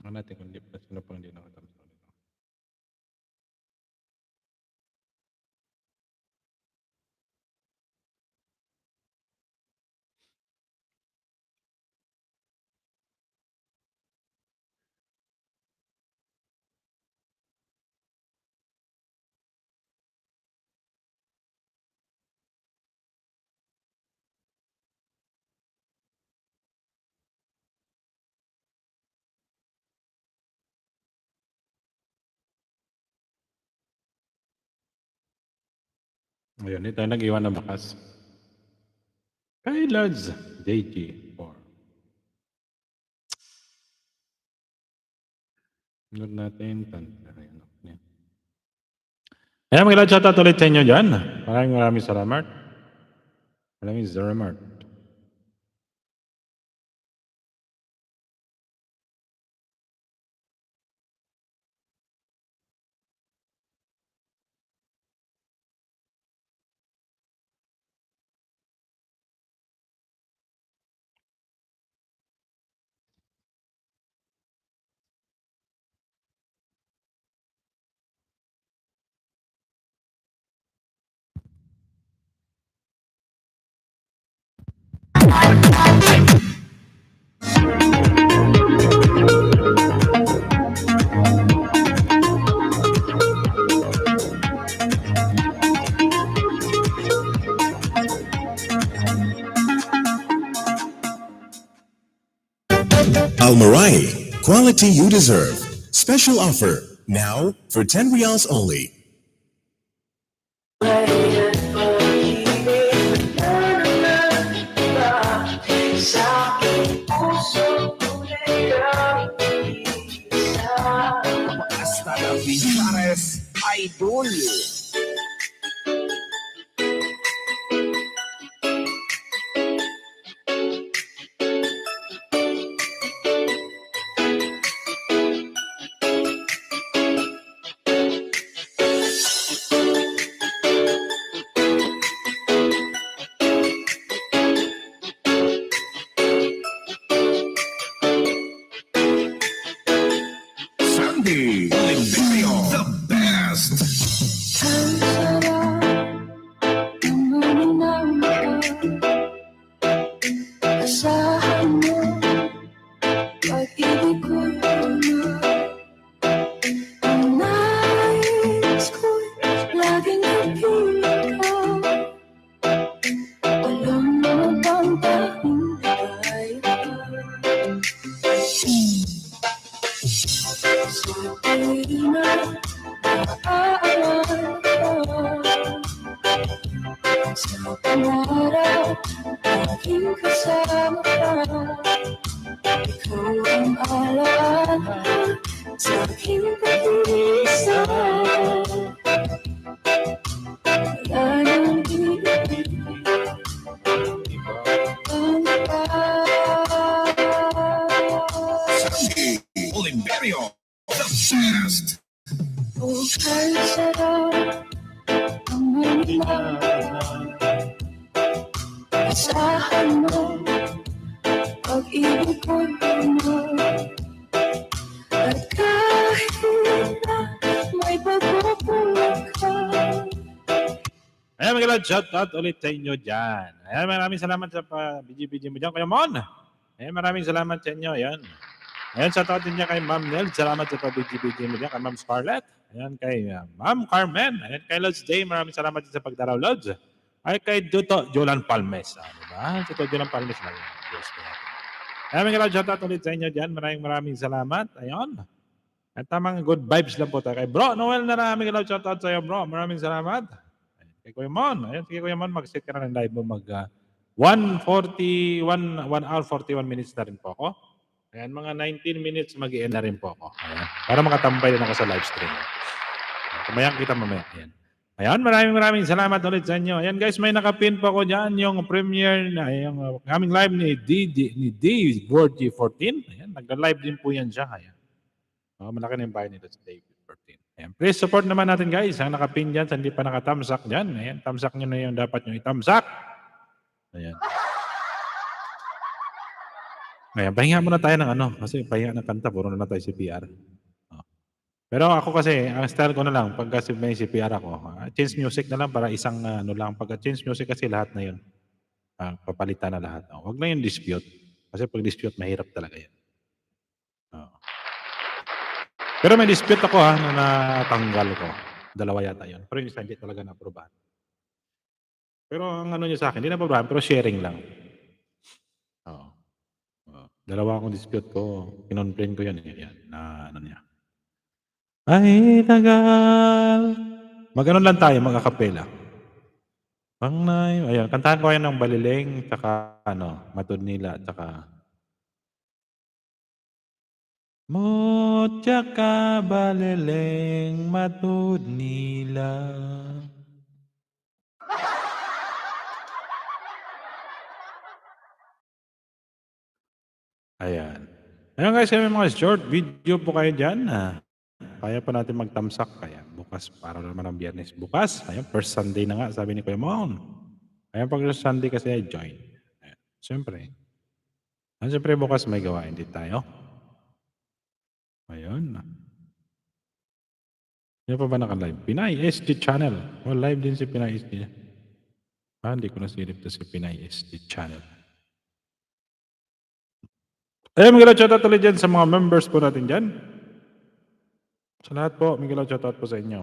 Ano natin kung sino pang hindi nakatamsa dito. Ayun, ito nag-iwan ng bakas. Kay Lods JG4. Nood natin. Ayan, mga Lods, shoutout ulit sa inyo dyan. Maraming salamat. Maraming salamat. Almarai, quality you deserve. Special offer now for 10 Riyals only. Hasta la Villares Idol. napili ka. Alam mo bang tanging kaya sa pili na naaawan ka. Sa pangarap, aking kasama ka. Ikaw ang alaala sa aking pag-iisa. Wala nang ibig ang iba. Oliverio, the best. Buhay sarap ang manilang. Asahan mo, pag-ibig ko'y puno. At kahit na may pagkukulang ka. Ayan, magandang shoutout ulit sa inyo dyan. Ayan, maraming salamat sa BG mo dyan. Kuya Mon. Ayan, maraming salamat sa inyo. Ayan. Ayan, shoutout din niya kay Ma'am Nel. Salamat sa BG mo dyan. Kay Ma'am Scarlett. Ayan, kay Ma'am Carmen. Ayan, kay Lods Day. Maraming salamat din sa pagdaraw, Lods. Ay, kay Duto Jolan Palmes. Diba? Duto Jolan Palmes lang. Yes, ayan, magandang shoutout ulit sa inyo dyan. Maraming salamat. Ayan. At tamang good vibes lang po tayo. Kay Bro Noel na maraming shoutout sa iyo, bro. Maraming salamat. Kay Kuya Mon. Ayan, sige Kuya Mon, mag-set ka na ng live mo. 1 hour 41 minutes na rin po ako. Ayan, mga 19 minutes mag-i-end na rin po ako. Ayan, para makatambay din ako sa live stream. Kumayang kita mamaya. Ayan. Ayan, maraming salamat ulit sa inyo. Ayan guys, may nakapin po ako dyan yung premiere na yung coming live ni D Word G14. Ayan, nag-live din po yan siya. Ayan. Malaki na yung bahay nito sa David 14. Ayan. Please support naman natin guys. Ang nakapin dyan, sa hindi pa nakatamsak dyan. Ayan, tamsak nyo na yung dapat nyo itamsak. Ayan. Ayan, pahinga muna tayo ng kasi pahinga ng kanta, puro na tayo CPR. Pero ako kasi, ang style ko na lang, pagka may CPR ako, change music na lang para isang lang. Pagka change music kasi lahat na yun. Papalitan na lahat. Huwag na yung dispute. Kasi pag dispute, mahirap talaga yan. Pero may dispute ako na natanggal ko. 2 yata yun. Pero yung isa hindi talaga na-aprobahan. Pero ang niya sa akin, hindi na-aprobahan, pero sharing lang. 2 akong dispute ko. Kinonplain ko yan. Yan na niya. Ay, tagal. Mag-ano lang tayo, mag-akapela. Ayan, kantahan ko yan ng Baliling, tsaka Matud nila, tsaka Mo tsaka Baliling, Matud nila. Ayan. Ayan guys, may mga short video po kayo dyan. Kaya pa natin magtamsak. Kaya bukas, para naman ang Biyernes bukas. Ayan, first Sunday na nga, sabi ni Kuya Mon. Ayan, pag Sunday kasi ay join. Ayan, siyempre. Siyempre bukas may gawain din tayo. Ayun. Yan pa ba naka-live? Pinay SG channel. Live din si Pinay SG. Hindi ko nasilip to si Pinay SG channel. Ayan, Miguel, shoutout ulit dyan sa mga members po natin dyan. Sa lahat po, Miguel, shoutout po sa inyo.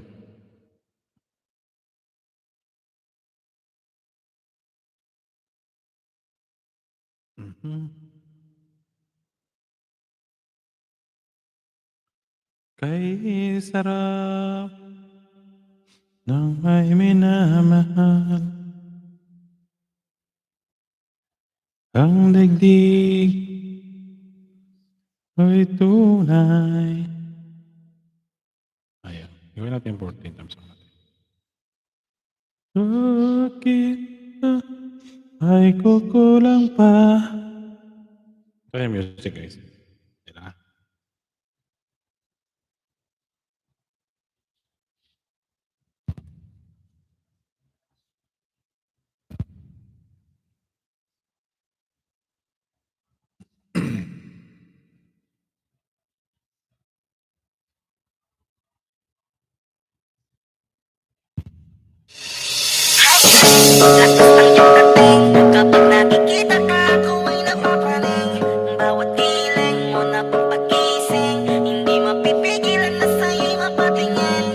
Kay sarap ng may minamahal, ang digdig ay tunay. Ayan, gawin natin 14 times natin. Bakit ay kukulang pa? Ito yung music guys. Kapag nakikita ka, ako ay napapaling. Bawat hiling mo na papagising, hindi mapipigilan na sa'yo'y mapatingin.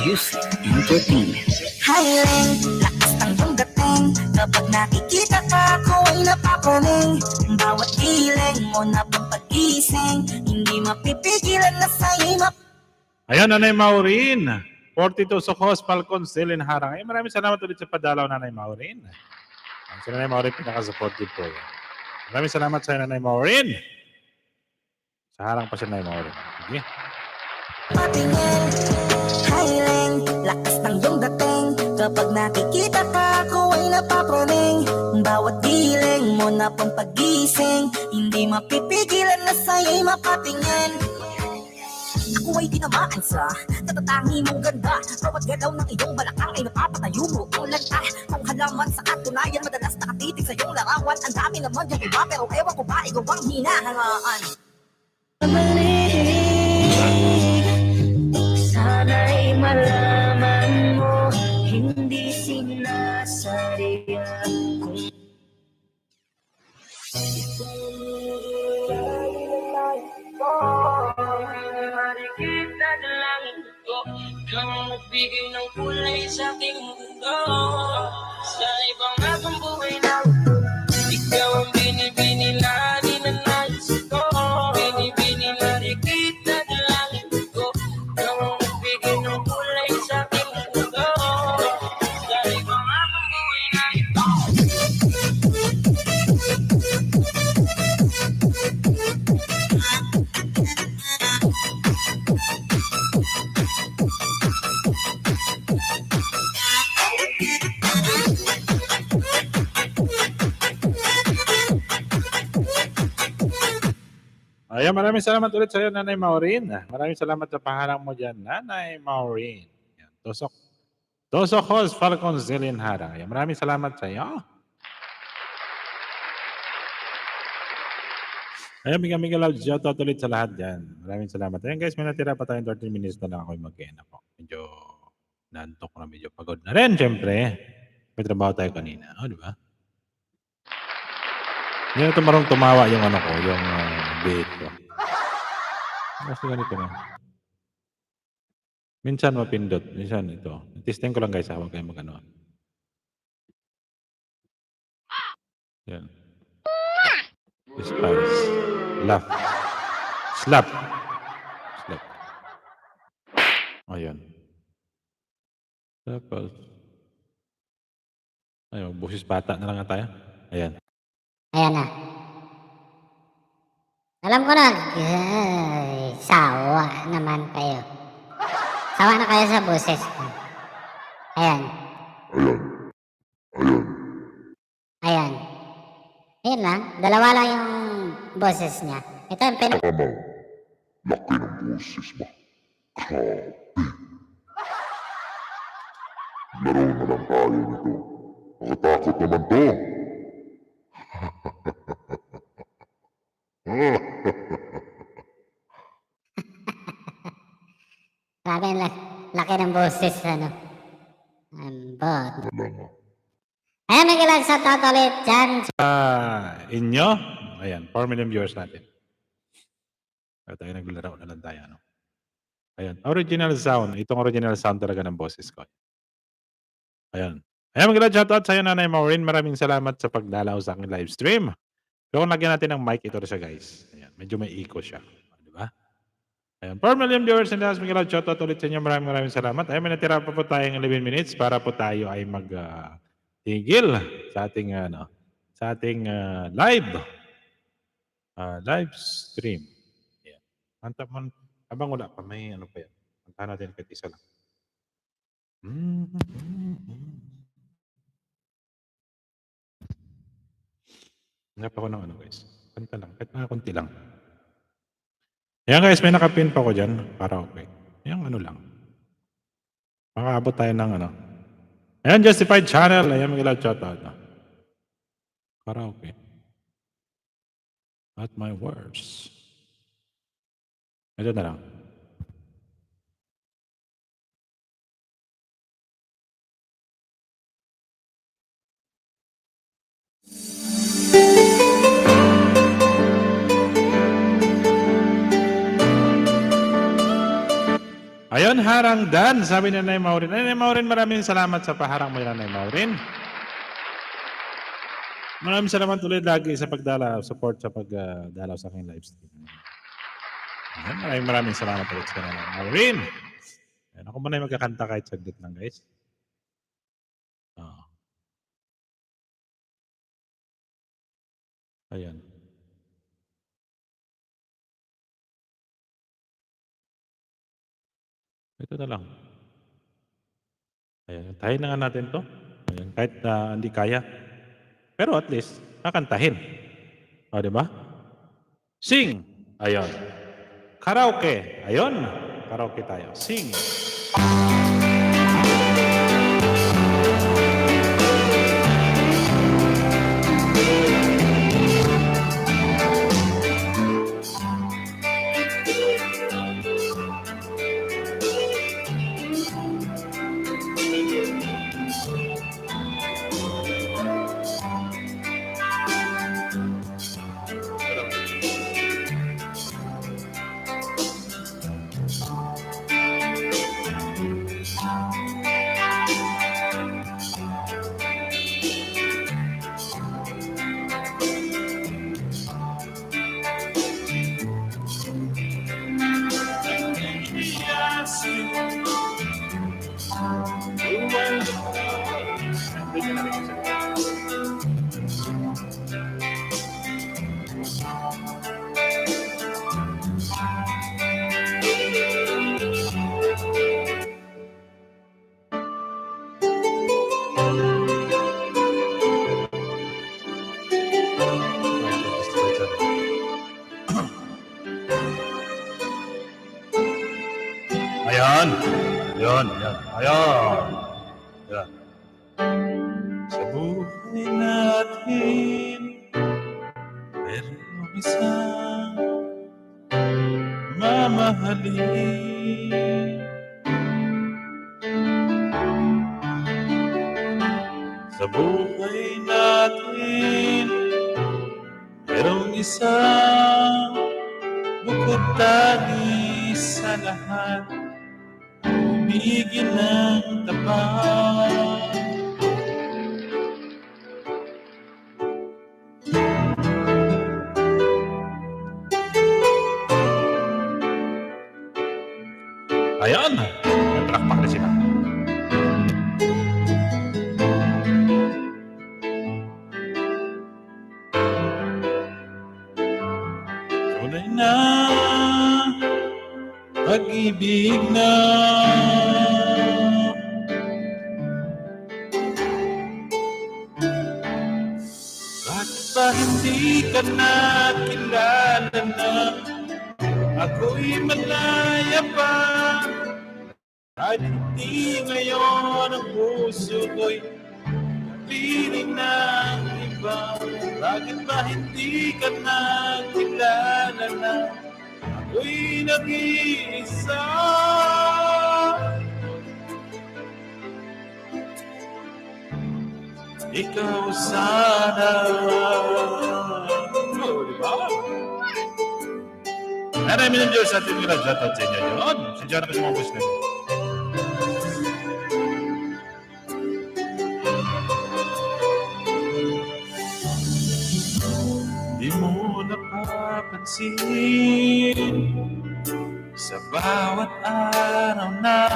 Music Entertainment. Hiling, lakas ng iyong dating. Kapag nakikita ka, ako ay napapraning. Bawat giling mo na pag-gising, hindi mapipigilan na sa'yo'y Ayan, Nanay Maureen. 42 Socos, Falcon, Zilin Harang. Ay, maraming salamat ulit sa padalaw, Nanay Maureen. Si Nanay Maureen, pinaka-supportive po yan. Maraming salamat sa Nanay Maureen. Sa harang pa si Nanay Maureen. Sige. patingin. Hiling, lakas ng iyong dating. Kapag nakikita ka, ako ay napapraning. Bawat giling mo na pag-gising, hindi mapipigilan na sa'yo'y mapatingin. Ako ay tinamaan sa tatatangi mong ganda. Bawat galaw ng iyong balakang ay napapatayo mo ang lanta. Kung halaman sa katunayan, madalas nakatitig sa iyong larawan. Ang dami naman yung iba, pero ewan ko ba, ikaw ang hinahangaan. Sana'y malaman mo, hindi sinasadya kung marikit na dalangin ko, kang magbigay ng kulay sa aking mundo. Sa ibang akong buhay na ikaw ang binibini na ninanais ko. Binibini marikit na dalangin ko, kang magbigay ng kulay sa aking mundo. Sa ibang akong buhay na ito. Ayan, maraming salamat ulit sa iyo, Nanay Maureen. Maraming salamat sa paharang mo dyan, Nanay Maureen. Ayan, Tosok Host, Falcon, Zilin Harang. Ayan, maraming salamat sa iyo. Ayan, bigyan love, shoutout ulit sa lahat dyan. Maraming salamat. Ayan guys, may natira pa tayong 30 minutes na lang ako mag-end po. Medyo nantok na, medyo pagod na rin, syempre. May trabaho tayo kanina. O, di ba? Hindi na tumarong tumawa yung ano ko, yung bait ko. Kasi ganito na. Minsan mapindot, minsan ito. Testing ko lang guys, huwag kayo mag-ano. Yan. Despise. Laugh. Slap. Slap. Ayan. Tapos. Ayun, busis bata na lang nga tayo. Ayan. Ayan na. Alam ko na, ay, sawa naman kayo. Sawa na kayo sa boses ko. Ayan. Ayan. Ayan lang. Dalawa lang yung boses niya. Ito yung Laki ng boses mo. Grabe. Laro na lang tayo nito. Nakatakot naman to. Grabe ang laki ng boses, ano. Ambot. Ayan, nagilag sa ulit dyan. Inyo. Ayan, 4 million viewers natin. Kaya tayo naglaro na lang tayo. Ano? Ayan, original sound. Itong original sound talaga ng boses ko. Ayan. Ayan, magandang shoutout sa iyo, Nanay Maureen. Maraming salamat sa pagdalaw sa aking live stream. Pero kung lagyan natin ng mic, ito rin siya, guys. Ayan, medyo may echo siya. Di ba? Ayan, 4 million viewers and that's magandang shoutout ulit sa inyo. Maraming salamat. Ayan, may natira pa po tayong 11 minutes para po tayo ay tigil sa ating live stream. Ayan. Habang wala pa, may ano pa yan. Kantahan natin kahit isa lang. Hanap ako ng ano guys. Kanta lang. Kahit mga kunti lang. Ayan guys, may nakapin pa ko dyan. Para okay. Ayan ano lang. Makaabot tayo ng ano. Ayan, Justified Channel. Ayan, mag-ilag shoutout. Para okay. At my words. Ito na lang. Ayun, paharang Dan, sabi ni Nanay Maureen. Nanay Maureen, maraming salamat sa paharang mo, Nanay Maureen. Maraming salamat ulit lagi sa pagdala, support sa pagdalaw sa aking live stream. Maraming salamat ulit sa Nanay Maureen. Ayan, ako muna yung magkakanta kahit saglit lang, guys. Ayan. Ito na lang. Ayan, tahin na nga natin to. Ayan, kahit hindi kaya. Pero at least, kakantahin. O, di ba? Sing! Ayon. Karaoke. Ayon. Karaoke tayo. Sing. Ayan. Ayan. Ayan. Ayan. Ayan. Sa buhay natin, meron isang mamahalin. Sa buhay natin, merong isang bukod tangi sa lahat. Bigyan ng tapat. Ayan! Nagtrakpak na sila. Tunay na pag-ibig na bakit ba hindi ka na kilala na ako'y malaya pa kahit hindi ngayon ang puso ko'y piling ng iba. Bakit ba hindi ka na kilala na ako'y nag-iisa? Ikaw sana. Oh, diba? Maraming ng Diyos at yung shoutout sa inyo yun. Si John ako sa mga Muslim. Di mo napapansin sa bawat araw na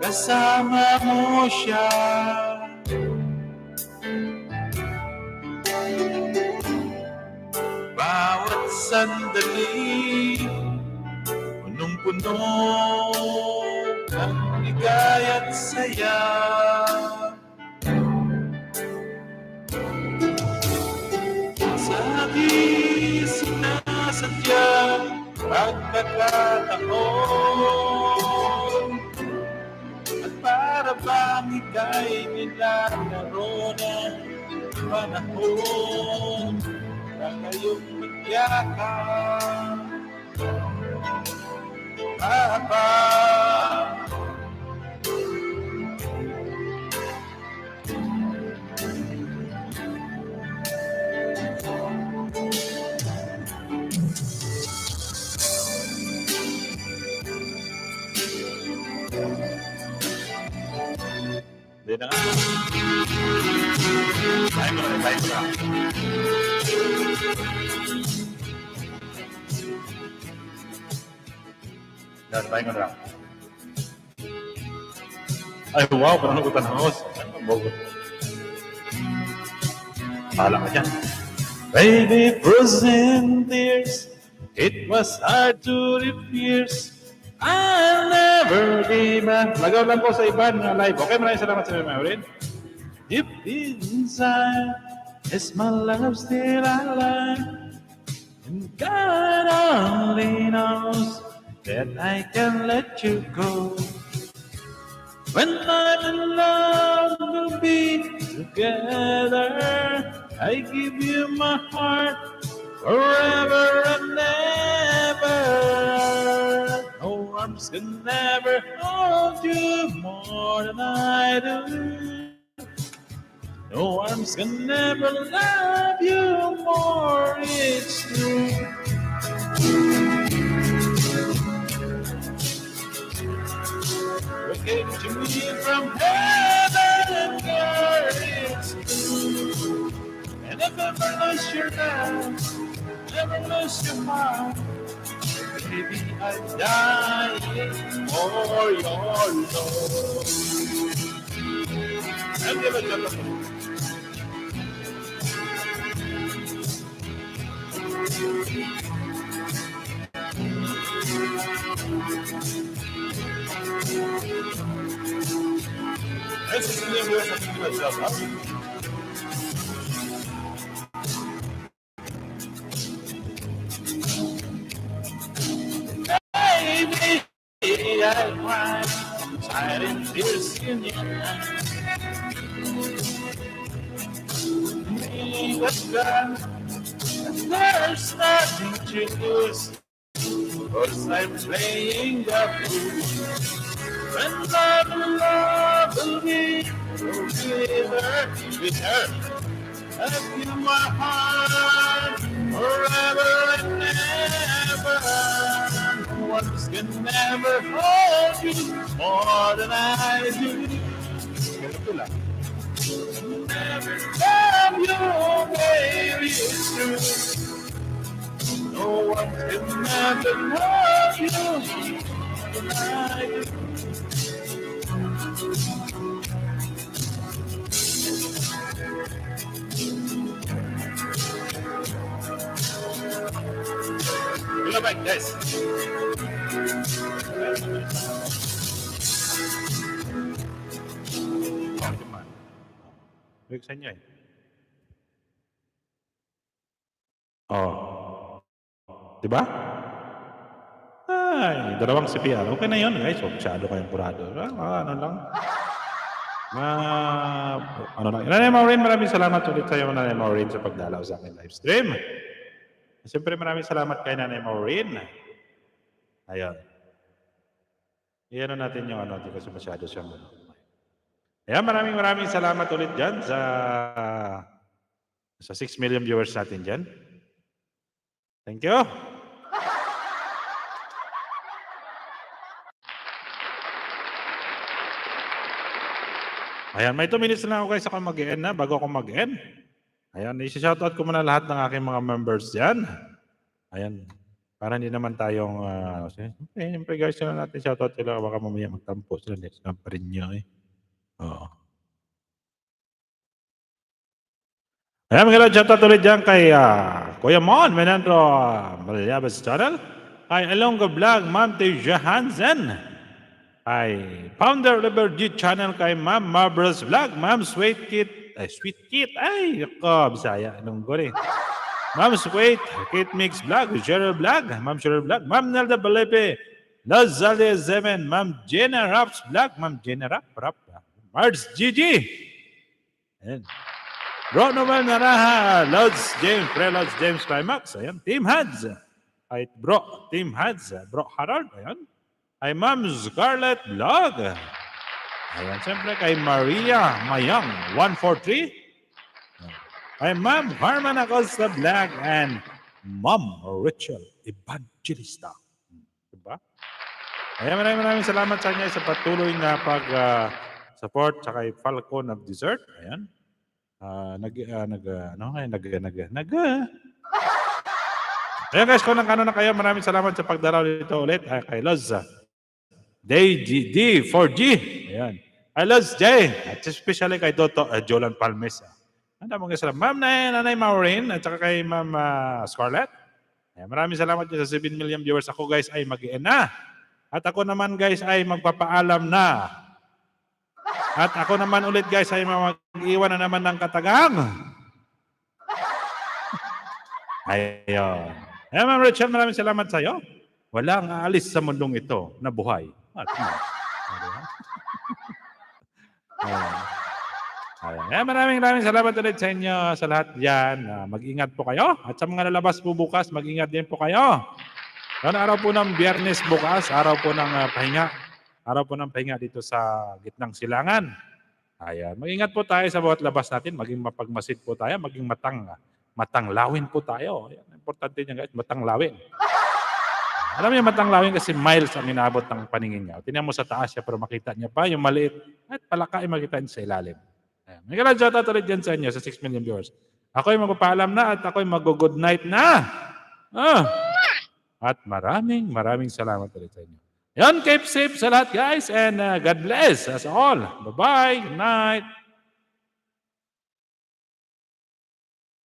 kasama mo siya. Bawat sandali punong-puno ng ligaya at saya. Sa di sinasadyang pagkakataon at para bang ika'y nilalaro ng panahon na kayong magyakap habang Hindi na nga. Bahay mo na. Yan, bahay mo na. Ay, wow, parang nagutan ng host. Pahala ka dyan. Baby, frozen tears, it was hard to refuse. I'll never be back. Lagaw lang po sa iba na live. Okay, maraming salamat sa Maureen. Deep inside, is my love still alive? And God only knows that I can let you go. When I'm in love, we'll be together. I give you my heart forever and ever. No arms can never hold you more than I do. No arms can never love you more, it's true. You came to me from heaven, girl, it's true. And if ever lose your love, never lose your heart, baby, I'd die for your love. I'll give it a look. This is the way to do myself up. Baby, I cry, silent tears in your eyes. Me was gone, and there's nothing to lose, 'cause I'm playing the fool. When love will be with her, I give you my heart forever and ever. No one can never hold you more than I do. Never love you, baby, it's true. No one can never love you more than I do. Go back, guys. Balik sa inyo eh. Oh. Diba? Ay, dalawang CPR. Okay na yun, guys. Huwag masyado kayong purado. Ano lang. Ano lang. Nanay Maureen, maraming salamat ulit sa iyo, Nanay Maureen, sa pagdalaw sa aking live stream. Siyempre, maraming salamat kay Nanay Maureen. Ayan. Iyan natin yung ano, hindi kasi masyado siyang ano. Ayan, maraming salamat ulit dyan sa 6 million viewers natin dyan. Thank you. Ayan, may 2 minutes na ako guys ako mag-end na bago ako mag-end. Ayan, isi-shoutout ko muna lahat ng aking mga members dyan. Ayan, para hindi naman tayong siyempre guys, sila natin shoutout sila, baka mamaya magtampo sila, next time pa rin nyo eh. Oo. Ayan, mga shoutout ulit dyan kay Kuya Mon, Menandro Malyabas Channel, kay Alonga Vlog, Ma'am Teja Hansen, kay Founder Liberty Channel, kay Ma'am Marvelous Vlog, Ma'am Sweet Kit, ay, ako, Bisaya, anong guli. Ma'am Sweet, Kit Mix Vlog, Cheryl Vlog, Ma'am Cheryl Vlog, Ma'am Nelda Balepe, Lazale Zemen, Ma'am Jenna Raps Vlog, Ma'am Jenna Rap, Mars Gigi, ayan. Bro Noel Naraha, Lods James, Pre-Lods James Climax, ayan, Team Hads, ay Bro, Team Hads, Bro Harold, ayan, ay Ma'am Scarlett Vlog, ayan, siyempre kay Maria Mayang 143. Kay Ma'am Harman Acosta Vlog and Ma'am Rachel Evangelista. Diba? Ayan, maraming salamat sa inyo sa patuloy na support sa kay Falcon of Dessert. Ayan. Ayan guys, kung nang na kayo, maraming salamat sa pagdaraw dito ulit. Kay Loz. D4G. Ayan. Kay Loz J. At especially kay Jolan Palmes. Ang damang salamat. Ma'am Nanay Maureen at saka kay Ma'am Scarlett. Ayan, maraming salamat sa 7 million viewers. Ako guys ay mag-i-end na. At ako naman guys ay magpapaalam na. At ako naman ulit guys ay mag-iwan na naman ng katagang. Ayun. Ayan, Ma'am Rachel, maraming salamat sa iyo. Walang aalis sa mundong ito na buhay. Ayan, maraming salamat ulit sa inyo sa lahat yan. Mag-ingat po kayo. At sa mga lalabas po bukas, mag-ingat din po kayo. Yan, araw po ng Biyernes bukas, araw po ng pahinga. Araw po ng pahinga dito sa gitnang silangan. Ayan, mag-ingat po tayo sa bawat labas natin. Maging mapagmasid po tayo, maging matanglawin po tayo. Ayan, importante niya guys, matanglawin. Alam niyo matanglawin kasi miles ang inabot ng paningin niya. Tingnan mo sa taas siya pero makita niya pa yung maliit at palaka ay makita niya sa ilalim. Ayan. May shoutout ulit dyan sa inyo sa 6 million viewers. Ako ay magpapaalam na at ako ay mag-good night na. At maraming salamat ulit sa inyo. Yan, keep safe sa lahat guys and God bless us all. Bye-bye. Good night.